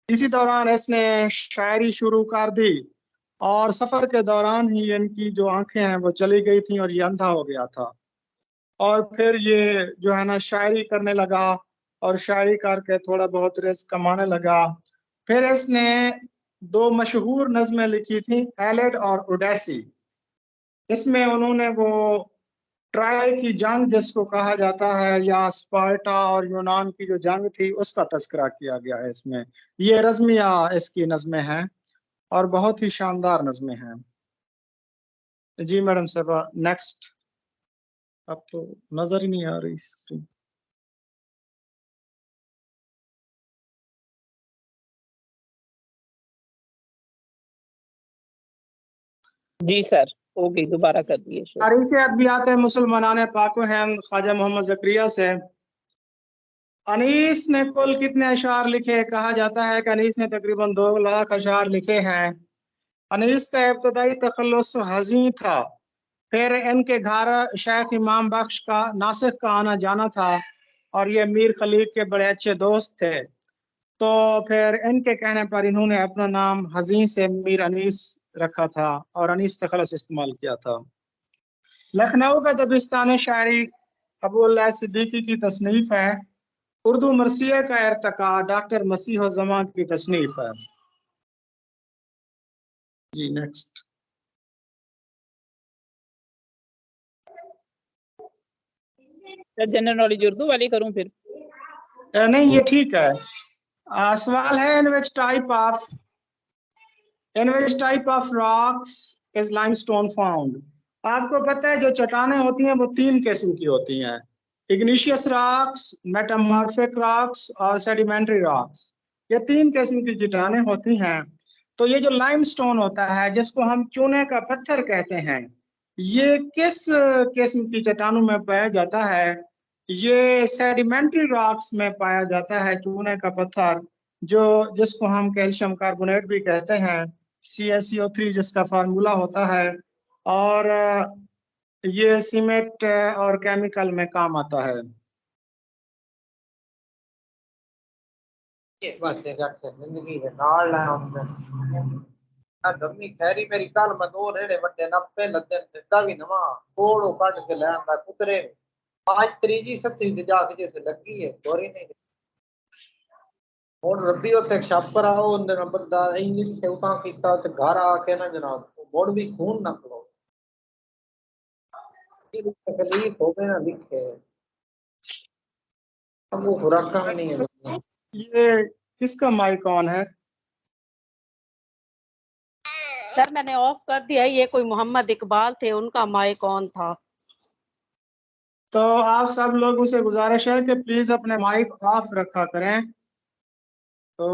इसी दौरान इसने शायरी शुरू कर दी और सफर के दौरान ही इनकी जो आंखें हैं वो चली गई थी और ये अंधा हो गया था। और फिर ये जो है ना शायरी करने लगा और शायरी करके थोड़ा बहुत रिस्क कमाने लगा। फिर इसने दो मशहूर नज़में लिखी थी, एलिड और ओडेसी। इसमें उन्होंने वो ट्राय की जंग जिसको कहा जाता है, या स्पार्टा और यूनान की जो जंग थी उसका तस्करा किया गया है इसमें। ये रज़मिया इसकी नज़में हैं और बहुत ही शानदार नज़में हैं। जी मैडम साहबा, नेक्स्ट। अब तो नजर ही नहीं आ रही स्क्रीन। जी सर, हो गई, दोबारा कर दिए शुरू। तारीख अदबियात मुसलमानान पाको हिंद ख्वाजा मोहम्मद ज़करिया से। अनीस ने कुल कितने अशार लिखे? कहा जाता है कि अनीस ने तकरीबन 2 लाख अशार लिखे हैं। अनीस का इब्तदाई तखल्लुस हज़ी था, फिर इनके घर शेख इमाम बख्श का नासिक का आना जाना था और ये मीर खलीक के बड़े अच्छे दोस्त थे। तो फिर इनके कहने पर इन्होंने अपना नाम हज़ी से मीर अनीस रखा था और अनीस तखल्लुस इस्तेमाल किया था। लखनऊ का दबिस्तान शायरी अबुल्लाह सिद्दीकी की तसनीफ है। उर्दू मरसिया का इर्तका डॉक्टर मसीह ज़मान की तसनीफ है। जी next. Sir general knowledge Urdu वाली करूं फिर? नहीं, ये ठीक है। सवाल है, in which type of rocks is limestone found? आपको पता है जो चट्टानें होती हैं वो 3 किस्म की होती हैं, इग्निशियस रॉक्स, मेटामॉर्फिक रॉक्स और सेडिमेंट्री रॉक्स। ये 3 किस्म की चट्टानें होती हैं। तो ये जो लाइमस्टोन होता है जिसको हम चूने का पत्थर कहते हैं, ये किस किस्म की चट्टानों में पाया जाता है? ये सेडिमेंट्री रॉक्स में पाया जाता है, चूने का पत्थर जो जिसको हम कैल्शियम कार्बोनेट भी कहते हैं, CaCO3 जिसका फार्मूला होता है। और ये सीमेंट और केमिकल में काम आता है। बातें करते जिंदगी दे नाल गमी खैरी मेरी कल मैं 2 रेड़े वड्डे नप्पे लदे दिता भी नवा कोड़ो कट के ले आंदा कुतरे। आज त्रीजी सत्ती ते जाके जैसे लगी है गोरी नहीं और रब्बी उते छापर आओ उनदे ना बंदा इंज ते उता कीता ते घर आके ना जनाब मोड़ भी खून ना करो। ये तकलीफ हो गए ना लिखे अब वो खुराका भी नहीं है। ये किसका माइक ऑन है? सर मैंने ऑफ कर दिया। ये कोई मोहम्मद इकबाल थे, उनका माइक ऑन था। तो आप सब लोगों से गुजारिश है कि प्लीज अपने माइक ऑफ रखा करें। तो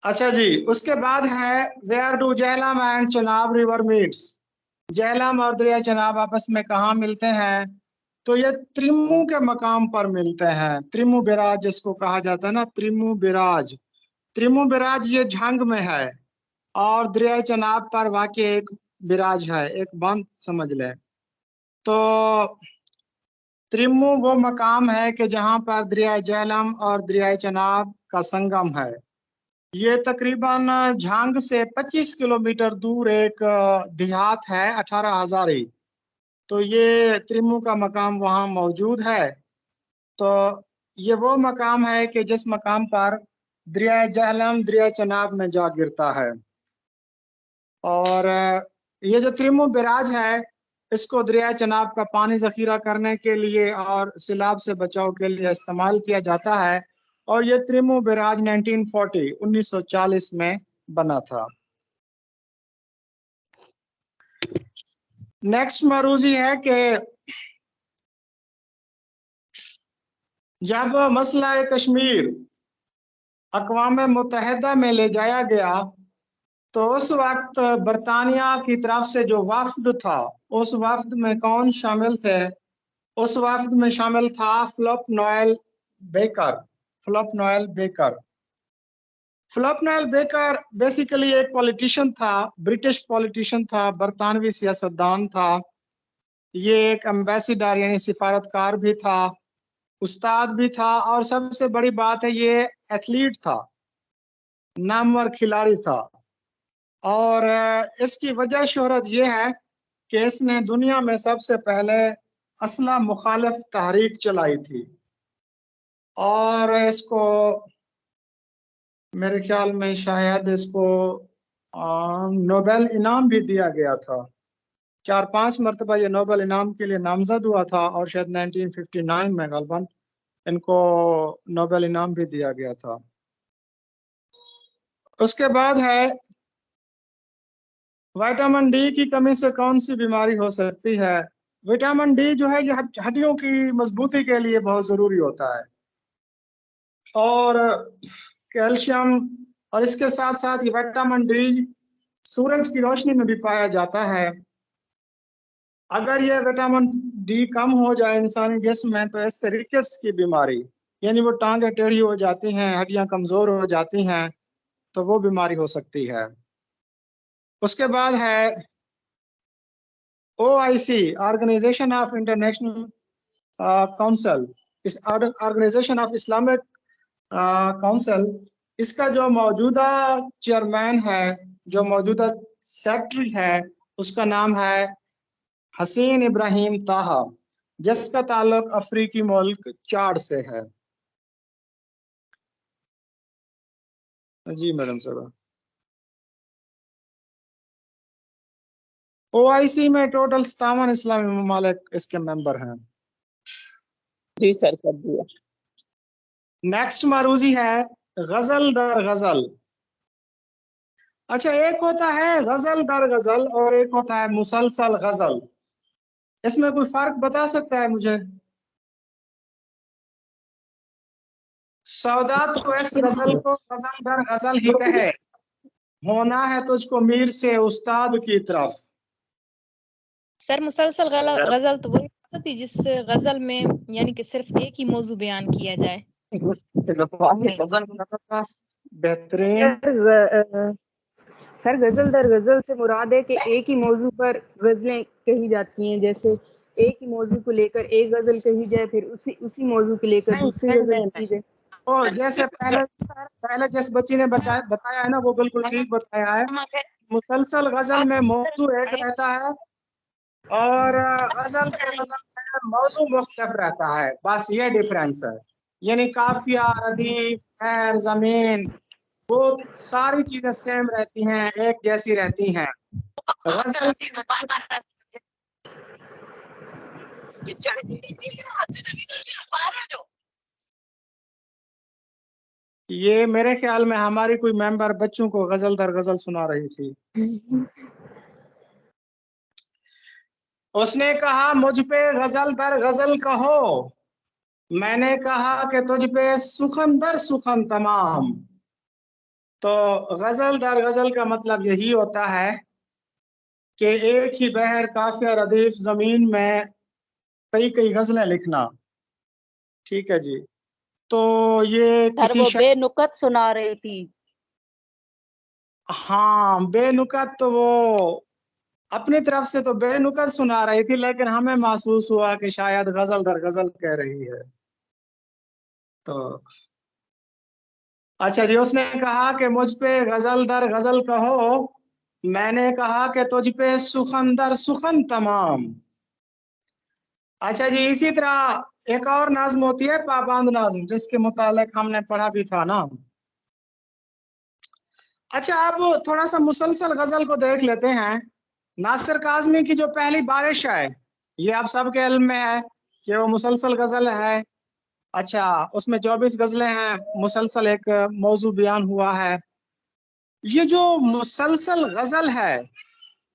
अच्छा जी, उसके बाद है where do Jhelum and Chenab river meets? Jhelum और दरिया चनाब आपस में कहाँ मिलते हैं? तो ये त्रिमु के मकाम पर मिलते हैं। त्रिमु बिराज जिसको कहा जाता है ना, त्रिमु बिराज। त्रिमु बिराज ये झंग में है और दरिया चनाब पर वाकई एक बिराज है, एक बांध समझ ले। तो त्रिमु वो मकाम है कि जहां पर दरिया झेलम और दरिया चनाब का संगम है। ये तकरीबन झांग से 25 किलोमीटर दूर एक देहात है 18 हजारी। तो ये त्रिमु का मकाम वहाँ मौजूद है। तो ये वो मकाम है कि जिस मकाम पर दरिया झेलम दरिया चनाब में जा गिरता है। और ये जो त्रिमु बिराज है इसको दरिया चनाब का पानी जखीरा करने के लिए और सैलाब से बचाव के लिए इस्तेमाल किया जाता है। और ये त्रिमु बिराज 1940 में बना था। नेक्स्ट मरूजी है कि जब मसला कश्मीर अक़वाम मुत्तहिदा में ले जाया गया तो उस वक्त बरतानिया की तरफ से जो वफ्द था, उस वफ्द में कौन शामिल थे? उस वफ्द में शामिल था Philip Noel Baker. Philip Noel Baker. Philip Noel Baker basically एक पॉलिटिशियन था, ब्रिटिश पॉलिटिशियन था, बरतानवी सियासतदान था। ये एक एम्बेसडर यानी सिफारतकार भी था, उस्ताद भी था, और सबसे बड़ी बात है ये एथलीट था, नामवर खिलाड़ी था। और इसकी वजह शोहरत ये है कि इसने दुनिया में सबसे पहले असला मुखालिफ तहरीक चलाई थी। और इसको मेरे ख्याल में शायद इसको नोबेल इनाम भी दिया गया था। 4-5 मरतबा ये नोबेल इनाम के लिए नामजद हुआ था और शायद 1959 में गलबन इनको नोबेल इनाम भी दिया गया था। उसके बाद है विटामिन डी की कमी से कौन सी बीमारी हो सकती है? विटामिन डी जो है ये हड्डियों की मजबूती के लिए बहुत जरूरी होता है, और कैल्शियम, और इसके साथ साथ ये विटामिन डी सूरज की रोशनी में भी पाया जाता है। अगर ये विटामिन डी कम हो जाए इंसानी जिस्म में तो इससे रिकेट्स की बीमारी, यानी वो टांगे टेढ़ी हो जाती हैं, हड्डियां कमजोर हो जाती हैं, तो वो बीमारी हो सकती है। उसके बाद है OIC, organisation of international council, इस ऑर्गेनाइजेशन ऑफ इस्लामिक काउंसिल, इसका जो मौजूदा चेयरमैन है, जो मौजूदा सेक्रेटरी है, उसका नाम है हसीन इब्राहिम ताहा, जिसका ताल्लुक अफ्रीकी मुल्क चाड से है। जी मैडम साहब। OIC में टोटल 57 इस्लामी ममालिक इसके मेंबर हैं। जी सर, कर दिया। नेक्स्ट मारूजी है गजल दर गजल। अच्छा, एक होता है गजल दर गजल और एक होता है मुसलसल गजल। इसमें कोई फर्क बता सकता है मुझे? सौदा तो इस गजल को गजल दर गजल ही कहे, होना है तुझको मीर से उस्ताद की तरफ। सर मुसलसल गजल तो वही होती जिस गजल में यानी कि सिर्फ एक ही मौजू बयान किया जाए। बेहतरीन। सर गजल दर गजल से मुराद है कि एक ही मौजू पर गजलें कही जाती हैं, जैसे एक ही मौजू को लेकर एक गजल कही जाए, फिर उसी मौजू को लेकर दूसरी गजल कही जाए। ओ जैसे पहले जिस बच्ची ने बताया है ना, वो बिल्कुल ठीक बताया है। मुसलसल गजल में मौजू एक रहता है और गजल के गजल में मौजू मुख्तलिफ रहता है, बस ये डिफरेंस है। यानी काफिया, रदीफ, खैर, जमीन, वो सारी चीजें सेम रहती हैं, एक जैसी रहती हैं। गजल ये मेरे ख्याल में हमारी कोई मेंबर बच्चों को गजल दर गजल सुना रही थी। उसने कहा मुझ पे गजल दर गजल कहो, मैंने कहा कि तुझ पे सुखन दर सुखन तमाम। तो गजल दर गजल का मतलब यही होता है कि एक ही बहर काफिया रदीफ जमीन में कई कई गजलें लिखना। ठीक है जी। तो ये सर किसी वो बेनुकत सुना रही थी। हाँ, बेनुकत तो वो अपनी तरफ से तो बेनुकत सुना रही थी, लेकिन हमें महसूस हुआ कि शायद गजल दर गजल कह रही है। तो अच्छा जी, उसने कहा कि मुझ पे गजल दर गजल कहो, मैंने कहा कि तुझ पे सुखन दर सुखन तमाम। अच्छा जी, इसी तरह एक और नाज़्म होती है पाबंद नाज़्म, जिसके मुतालिक हमने पढ़ा भी था ना। अच्छा, आप थोड़ा सा मुसलसल गजल को देख लेते हैं। नासिर काज़मी की जो पहली बारिश है, ये आप सबके इल्म में है कि वो मुसलसल गजल है। अच्छा, उसमें 24 गजलें हैं, मुसलसल एक मौजू बयान हुआ है। ये जो मुसलसल गजल है,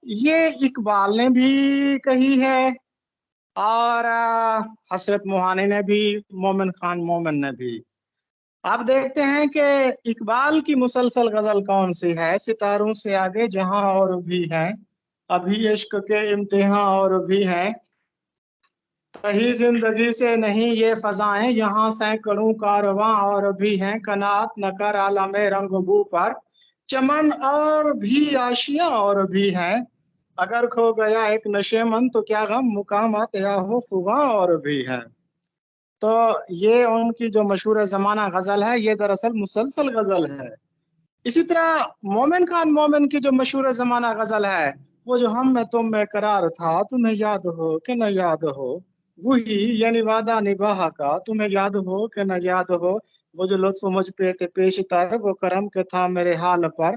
ये इकबाल ने भी कही है, और हसरत मोहानी ने भी, मोमिन खान मोमिन ने भी। आप देखते हैं कि इकबाल की मुसलसल गजल कौन सी है? सितारों से आगे जहां और भी है, अभी इश्क के इम्तिहान और भी है, कहीं जिंदगी से नहीं ये फजाएं, यहाँ सैकड़ों कारवां और भी हैं, कनात न कर आलम रंगबू पर, चमन और भी आशियां और भी हैं, अगर खो गया एक नशेमन तो क्या गम, मुकामात या हो फुगा और भी है। तो ये उनकी जो मशहूर जमाना गजल है, ये दरअसल मुसलसल गजल है। इसी तरह मोमिन खान मोमिन की जो मशहूर जमाना गजल है, वो जो हम में तुम में करार था, तुम्हें याद हो कि न याद हो, वही यानी वादा निभाहा का, तुम्हें याद हो कि न याद हो, वो जो लुत्फ मुझ पे थे पेश तर, वो करम के था मेरे हाल पर,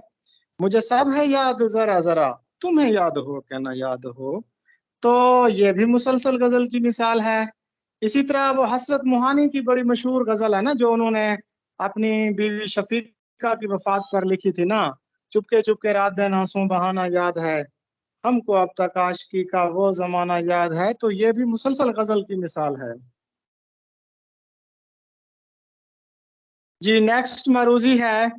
मुझे सब है याद जरा जरा, तुम्हें याद हो कि न याद हो। तो ये भी मुसलसल गजल की मिसाल है। इसी तरह वो हसरत मोहानी की बड़ी मशहूर गजल है ना, जो उन्होंने अपनी बीवी शफीका की वफात पर लिखी थी ना, चुपके चुपके रात दिन आंसू बहाना याद है, हमको अब तक आशिकी का वो जमाना याद है। तो ये भी मुसलसल गजल की मिसाल है जी। नेक्स्ट मरूजी है।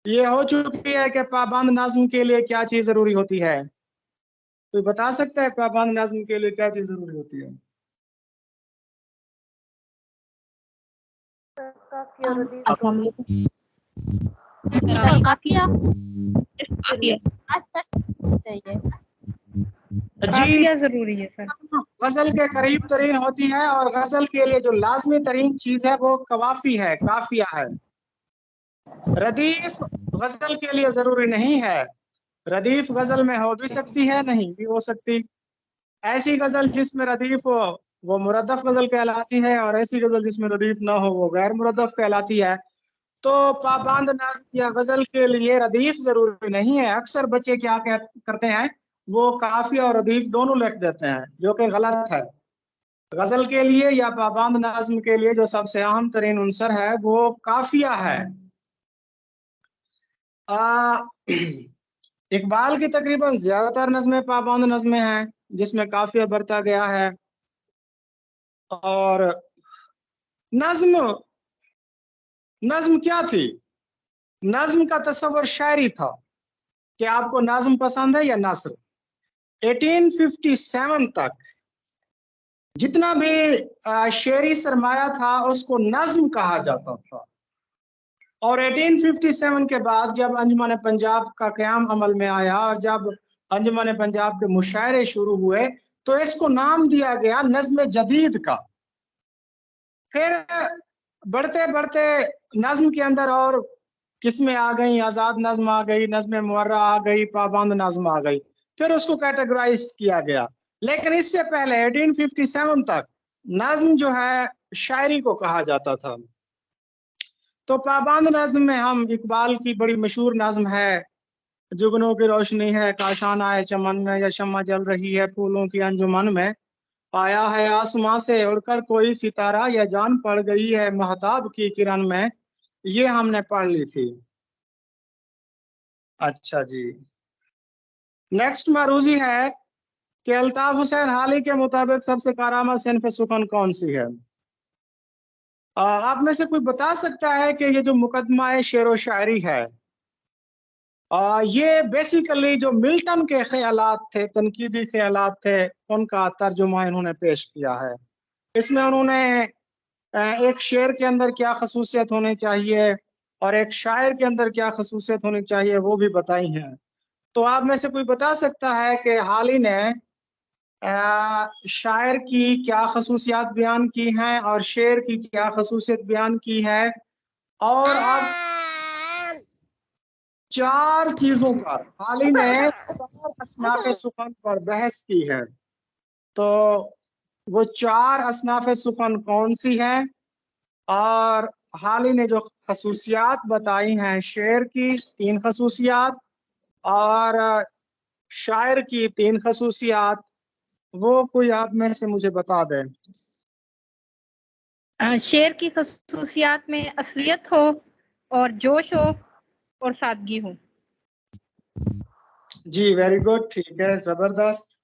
ये हो चुकी है कि पाबंद नाज़्म के लिए क्या चीज जरूरी होती है? कोई बता सकता है पाबंद नाज़्म के लिए क्या चीज जरूरी होती है? अस्सलाम वालेकुम। काफिया काफिया चाहिए। जी, काफिया जरूरी है सर। गजल के करीब तरीन होती है, और गजल के लिए जो लाजमी तरीन चीज है वो कवाफी है, काफिया है। रदीफ गजल के लिए जरूरी नहीं है। रदीफ गजल में हो भी सकती है, नहीं भी हो सकती। ऐसी गजल जिसमें रदीफ हो वो मुरद्दफ गजल कहलाती है, और ऐसी गजल जिसमें रदीफ ना हो वो गैर मुरद्दफ कहलाती है। तो पाबंद नाज़्म या गजल के लिए रदीफ जरूरी नहीं है। अक्सर बच्चे क्या करते हैं, वो काफिया और रदीफ दोनों लिख देते हैं, जो कि गलत है। गजल के लिए या पाबंद नाज़्म के लिए जो सबसे अहम तरीन उनसर है वो काफिया है। आ, इकबाल की तकरीबन ज्यादातर नज़में पाबंद नज़में हैं, जिसमें काफिया बरता गया है। और नज्म नज्म क्या थी? नज्म का तस्वर शायरी था कि आपको नज्म पसंद है या नस्र। 1857 तक जितना भी शेरी सरमाया था उसको नज्म कहा जाता था, और 1857 के बाद जब अंजुमन पंजाब का क़याम अमल में आया, और जब अंजुमन पंजाब के मुशायरे शुरू हुए, तो इसको नाम दिया गया नज्म जदीद का। फिर बढ़ते बढ़ते नज्म के अंदर और किस्में आ गई, आजाद नज्म आ गई, नज्म मुअर्रा आ गई, पाबंद नज्म आ गई, फिर उसको कैटेगराइज किया गया। लेकिन इससे पहले 1857 तक नज्म जो है शायरी को कहा जाता था। तो पाबंद नज्म में हम इकबाल की बड़ी मशहूर नज्म है, जुगनों की रोशनी है काशान आए चमन में, या शम्मा जल रही है फूलों की अंजुमन में, आया है आसमां से उड़कर कोई सितारा, या जान पड़ गई है महताब की किरण में, ये हमने पढ़ ली थी। अच्छा जी, नेक्स्ट मरूजी है कि अल्ताफ हुसैन हाली के मुताबिक सबसे कारामद सिन्फ सुखन कौन सी है? आप में से कोई बता सकता है कि ये जो मुकदमा शेर व शायरी है, ये बेसिकली जो मिल्टन के ख्यालात थे, तनकीदी ख्यालात थे, उनका तर्जुमा इन्होंने पेश किया है। इसमें उन्होंने एक शेर के अंदर क्या खसूसियत होनी चाहिए और एक शायर के अंदर क्या खसूसियत होनी चाहिए वो भी बताई हैं। तो आप में से कोई बता सकता है कि हाल ही ने शायर की क्या खसूसियात बयान की हैं और शेर की क्या खसूसियत बयान की है, और आप 4 चीजों पर हाल ही ने 4 असनाफ सुखन पर बहस की है। तो वो 4 असनाफ सुखन कौन सी हैं, और हाल ही ने जो खसूसियात बताई हैं शेर की 3 खसूसियात और शायर की 3 खसूसियात, वो कोई आप में से मुझे बता दें। शेर की खसूसियात में असलियत हो और जोश हो और सादगी हो। जी वेरी गुड, ठीक है, जबरदस्त।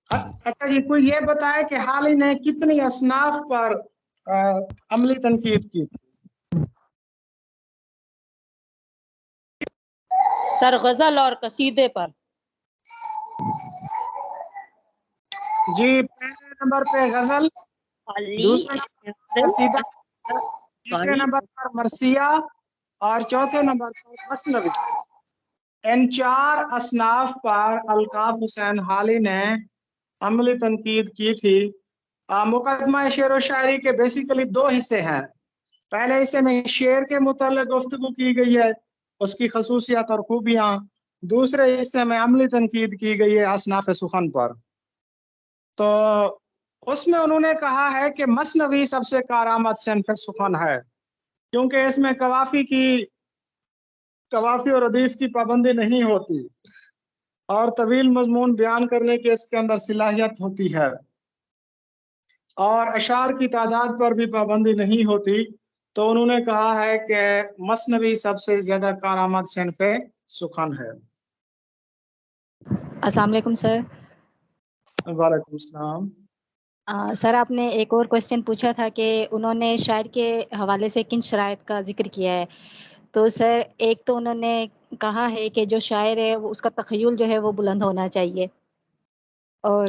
अच्छा जी, कोई ये बताए कि हाल ही ने कितनी असनाफ पर अमली तनकीद की थी? सर गजल और कसीदे पर। जी, पहले नंबर पे गजल, दूसरे नंबर पर कसीदा, तीसरे नंबर पर मरसिया और चौथे नंबर पर मसनवी। इन 4 असनाफ पर अल्ताफ हुसैन हाली ने अमली तनकीद की थी। मुकदमा शेर व शायरी के बेसिकली 2 हिस्से हैं। पहले हिस्से में शेर के मुताल्लिक गुफ्तगू की गई है, उसकी खसूसियात और खूबियां। दूसरे हिस्से में अमली तनकीद की गई है असनाफ सुखन पर। तो उसमें उन्होंने कहा है कि मसनवी सबसे कारआमद सिन्फ सुखन है, क्योंकि इसमें कवाफी और रदीफ की पाबंदी नहीं होती और तवील मजमून बयान करने की इसके अंदर सलाहियत होती है, और अशार की तादाद पर भी पाबंदी नहीं होती। तो उन्होंने कहा है कि मसनवी सबसे ज्यादा कारआमद सिन्फ सुखन है। अस्सलाम वालेकुम सर। वालेकुम सलाम। सर आपने एक और क्वेश्चन पूछा था कि उन्होंने शायर के हवाले से किन शराइत का जिक्र किया है। तो सर एक तो उन्होंने कहा है कि जो शायर है वो उसका तख़य्युल जो है वो बुलंद होना चाहिए, और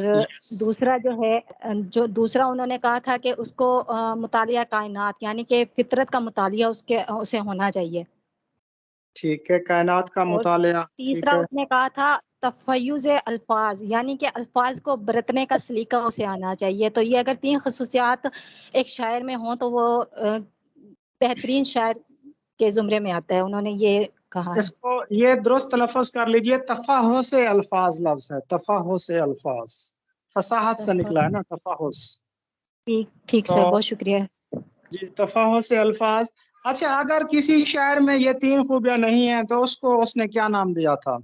दूसरा जो है जो दूसरा उन्होंने कहा था कि उसको मुतालिया कायनात यानी कि फितरत का मुतालिया उसे होना चाहिए। ठीक है, कायनात का और मुतालिया, ठीक तीसरा है। उसने कहा था तफ़य्युज़ अल्फाज यानी कि अल्फाज को बरतने का सलीका उसे आना चाहिए। तो ये अगर 3 खसूसियात एक शायर में हों तो वो बेहतरीन शायर के ज़ुमरे में आता है, उन्होंने ये कहा है। इसको ये दुरुस्त लफ्ज कर लीजिए, तफाहुस अल्फाज लफ्ज है, तफाहुस अल्फाज, फसाहत से निकला है ना तफाहुस। ठीक तो सर, बहुत शुक्रिया। जी, तफाहुस अल्फाज। अच्छा, अगर किसी शायर में ये 3 खूबियां नहीं है तो उसको उसने क्या नाम दिया था?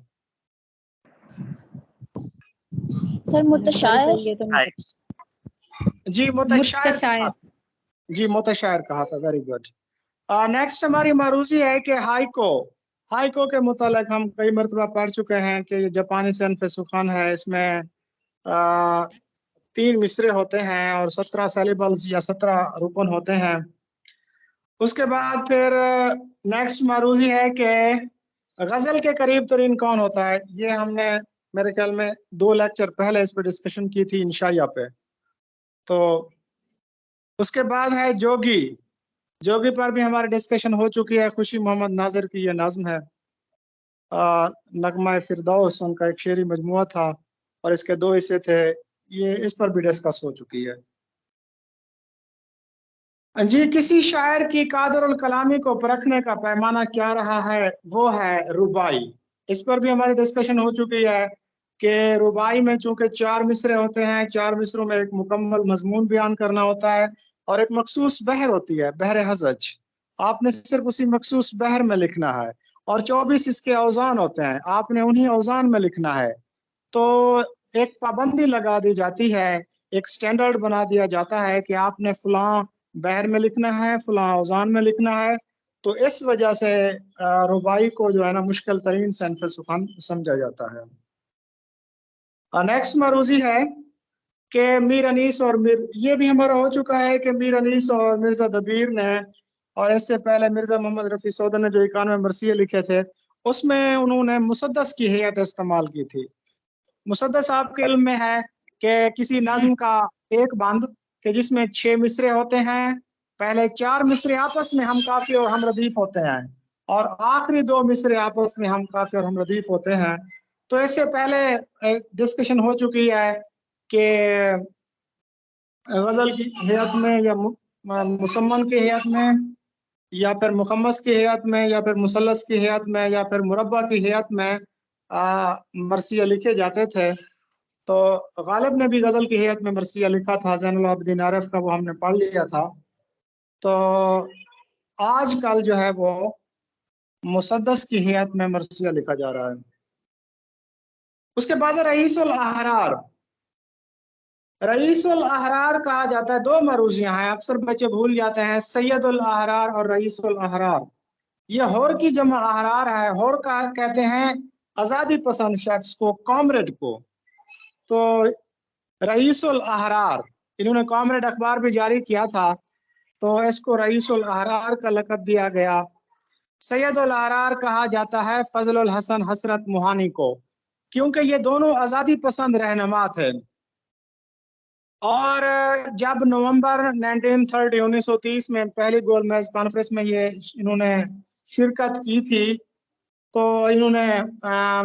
सर मुतशायर। जी, मुतशायर कहा। जी, मुतशायर कहा था, वेरी गुड। नेक्स्ट हमारी मारूजी है कि हाइको के मुतालिक हम कई मरतबा पढ़ चुके हैं कि जापानी सन्फ सुखान है। इसमें 3 मिसरे होते हैं और 17 सेलिबल्स या 17 रुकन होते हैं। उसके बाद फिर नेक्स्ट मारूजी है कि गजल के करीब तरीन कौन होता है। ये हमने मेरे ख्याल में 2 लेक्चर पहले इस पर डिस्कशन की थी इंशाइया पे। तो उसके बाद है जोगी पर भी हमारी डिस्कशन हो चुकी है। खुशी मोहम्मद नाजिर की ये नज्म है, नगमा फिरदौस, उनका एक शेरी मजमुआ था और इसके 2 हिस्से थे। ये इस पर भी डिस्कस हो चुकी है। जी, किसी शायर की कादर और कलामी को परखने का पैमाना क्या रहा है, वो है रुबाई। इस पर भी हमारी डिस्कशन हो चुकी है कि रुबाई में चूंकि 4 मिसरे होते हैं, 4 मिसरों में एक मुकम्मल मजमून बयान करना होता है और एक मखसूस बहर होती है, बहर हजज। आपने सिर्फ उसी मखसूस बहर में लिखना है और 24 इसके औजान होते हैं, आपने उन्हीं औजान में लिखना है। तो एक पाबंदी लगा दी जाती है, एक स्टैंडर्ड बना दिया जाता है कि आपने फलां बहर में लिखना है, फलां औजान में लिखना है। तो इस वजह से रुबाई को जो है ना मुश्किल तरीन सन्फ सुखान समझा जाता है। नेक्स्ट मरूजी है कि मीर अनीस और मीर, ये भी हमारा हो चुका है कि मीर अनीस और मिर्जा दबीर ने, और इससे पहले मिर्जा मोहम्मद रफी सौदा ने जो 91 मरसिये लिखे थे, उसमें उन्होंने मुसद्दस की हैयत इस्तेमाल की थी। मुसद्दस आपके इल्म में है कि किसी नज्म का एक बंद कि जिसमें 6 मिसरे होते हैं, पहले 4 मिसरे आपस में हम काफी और हम रदीफ होते हैं, और आखिरी 2 मिसरे आपस में हम काफी और हम रदीफ होते हैं। तो इससे पहले डिस्कशन हो चुकी है कि गजल की हैयत में या मुसम्मन की हैयत में या फिर मुखम्मस की हैयत में या फिर मुसल्लस की हैयत में या फिर मुरब्बा की हैयत में मरसिया लिखे जाते थे। तो गालिब ने भी गजल की हैयत में मरसिया लिखा था, ज़ैनुल आबिदीन आरिफ का, वो हमने पढ़ लिया था। तो आजकल जो है वो मुसद्दस की हैयत में मरसिया लिखा जा रहा है। उसके बाद रईसुल अहरार। रईसुल अहरार कहा जाता है, 2 मरूजियां हैं, अक्सर बच्चे भूल जाते हैं, सैयदुल अहरार और रईसुल अहरार। ये होर की जमा अहरार है। होर का कहते हैं आजादी पसंद शख्स को, कॉमरेड को। तो रईसुल अहरार, इन्होंने कॉमरेड अखबार भी जारी किया था, तो इसको रईसुल अहरार का लक़ब दिया गया। सैयदुल अहरार कहा जाता है फजलुल हसन हसरत मुहानी को, क्योंकि ये दोनों आजादी पसंद रहनुमा थे। और जब नवंबर 1930 में पहली गोलमेज कॉन्फ्रेंस में ये इन्होंने शिरकत की थी, तो इन्होंने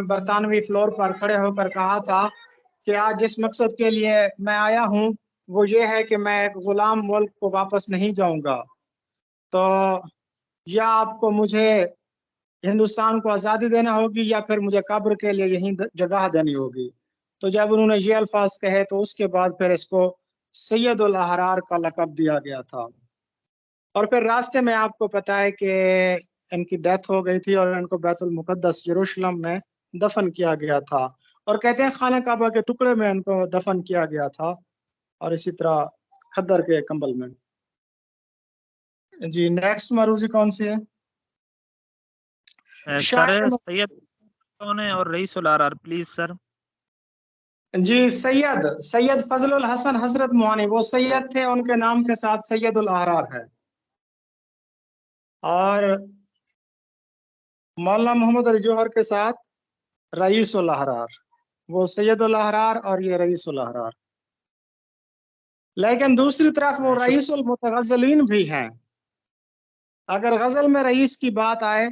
बरतानवी फ्लोर पर खड़े होकर कहा था कि आज जिस मकसद के लिए मैं आया हूँ वो ये है कि मैं एक गुलाम मुल्क को वापस नहीं जाऊंगा, तो या आपको मुझे हिंदुस्तान को आज़ादी देना होगी या फिर मुझे कब्र के लिए यहीं जगह देनी होगी। तो जब उन्होंने ये अल्फाज कहे तो उसके बाद फिर इसको सैयदुल अहरार का लक़ब दिया गया था। और फिर रास्ते में आपको पता है कि इनकी डेथ हो गई थी और इनको बैतुल मुक़द्दस यरूशलेम में दफन किया गया था, और कहते हैं खाना काबा के टुकड़े में इनको दफन किया गया था, और इसी तरह खद्दर के कंबल में। जी नेक्स्ट मरूजी कौन सी है? सर सैयद कौन है और रईसुल अहरार प्लीज सर? जी सैयद, सैयद फजलुल हसन हसरत मुहानी वो सैयद थे, उनके नाम के साथ सैयदुल अहरार है। और मौलाना मोहम्मद अली जौहर के साथ रईसुल अहरार, वो सैयदुल अहरार और ये रईसुल अहरार। लेकिन दूसरी तरफ वो रईसुल मुतगज़्ज़लीन भी हैं। अगर गजल में रईस की बात आए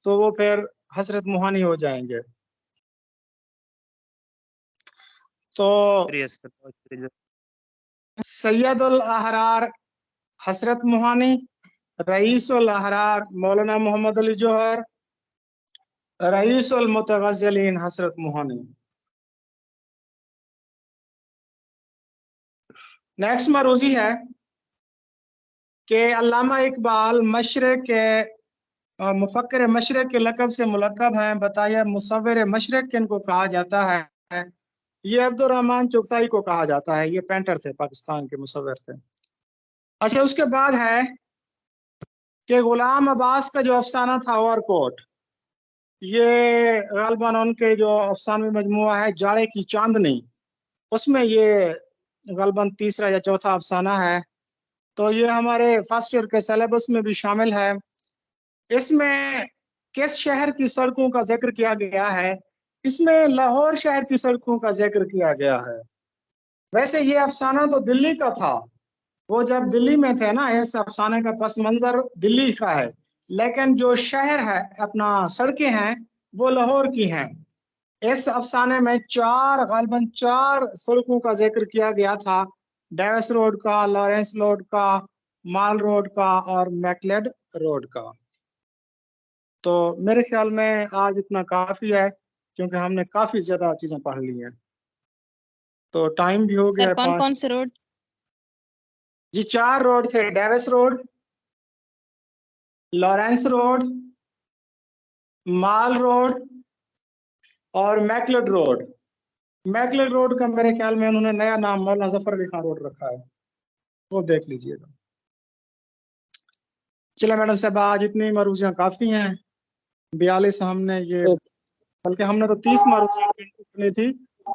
तो वो फिर हसरत मुहानी हो जाएंगे। तो सैयदुल अहरार हसरत मुहानी, रईसुल अहरार मौलाना मोहम्मद अली जौहर, रईसुल मुतगज़्ज़लीन हसरत मुहानी। नेक्स्ट मरूजी है कि अल्लामा इकबाल मशरिक के मुफक्किर मशरिक के लक़ब से मुलक़ब हैं, बताइए मुसव्विर मशरिक किनको कहा जाता है? ये अब्दुर्रहमान चुगताई को कहा जाता है, ये पेंटर थे, पाकिस्तान के मुसव्विर थे। अच्छा उसके बाद है कि गुलाम अब्बास का जो अफसाना था ओवरकोट, ये गालबन उनके जो अफसानवी मजमुआ है जाड़े की चांदनी, उसमें ये गालबन तीसरा या चौथा अफसाना है। तो ये हमारे फर्स्ट ईयर के सिलेबस में भी शामिल है। इसमें किस शहर की सड़कों का जिक्र किया गया है? इसमें लाहौर शहर की सड़कों का जिक्र किया गया है। वैसे ये अफसाना तो दिल्ली का था, वो जब दिल्ली में थे ना, इस अफसाने का पस मंजर दिल्ली का है, लेकिन जो शहर है अपना सड़कें हैं वो लाहौर की हैं। इस अफसाने में गालबन 4 सड़कों का जिक्र किया गया था, डेविस रोड का, लॉरेंस रोड का, माल रोड का और मैकलेड रोड का। तो मेरे ख्याल में आज इतना काफी है, क्योंकि हमने काफी ज्यादा चीजें पढ़ ली हैं, तो टाइम भी हो गया सर है कौन 5। कौन से रोड? जी 4 रोड थे, डेविस रोड, लॉरेंस रोड, माल रोड और मैकलेड रोड। मैकलेड रोड का मेरे ख्याल में उन्होंने नया नाम मौलाना जफर अली खान रोड रखा है, वो देख लीजिएगा। चलिए मैडम साहब, आज इतनी मरूजियाँ काफी हैं, 42 हमने ये, बल्कि हमने तो 30 मरूजियाँ थी,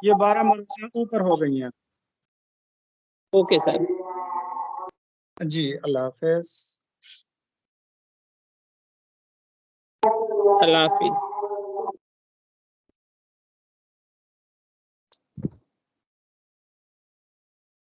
ये 12 मरूजियाँ ऊपर हो गई हैं। Okay sir. जी, अल्लाह हाफिज। अल्लाह हाफिज।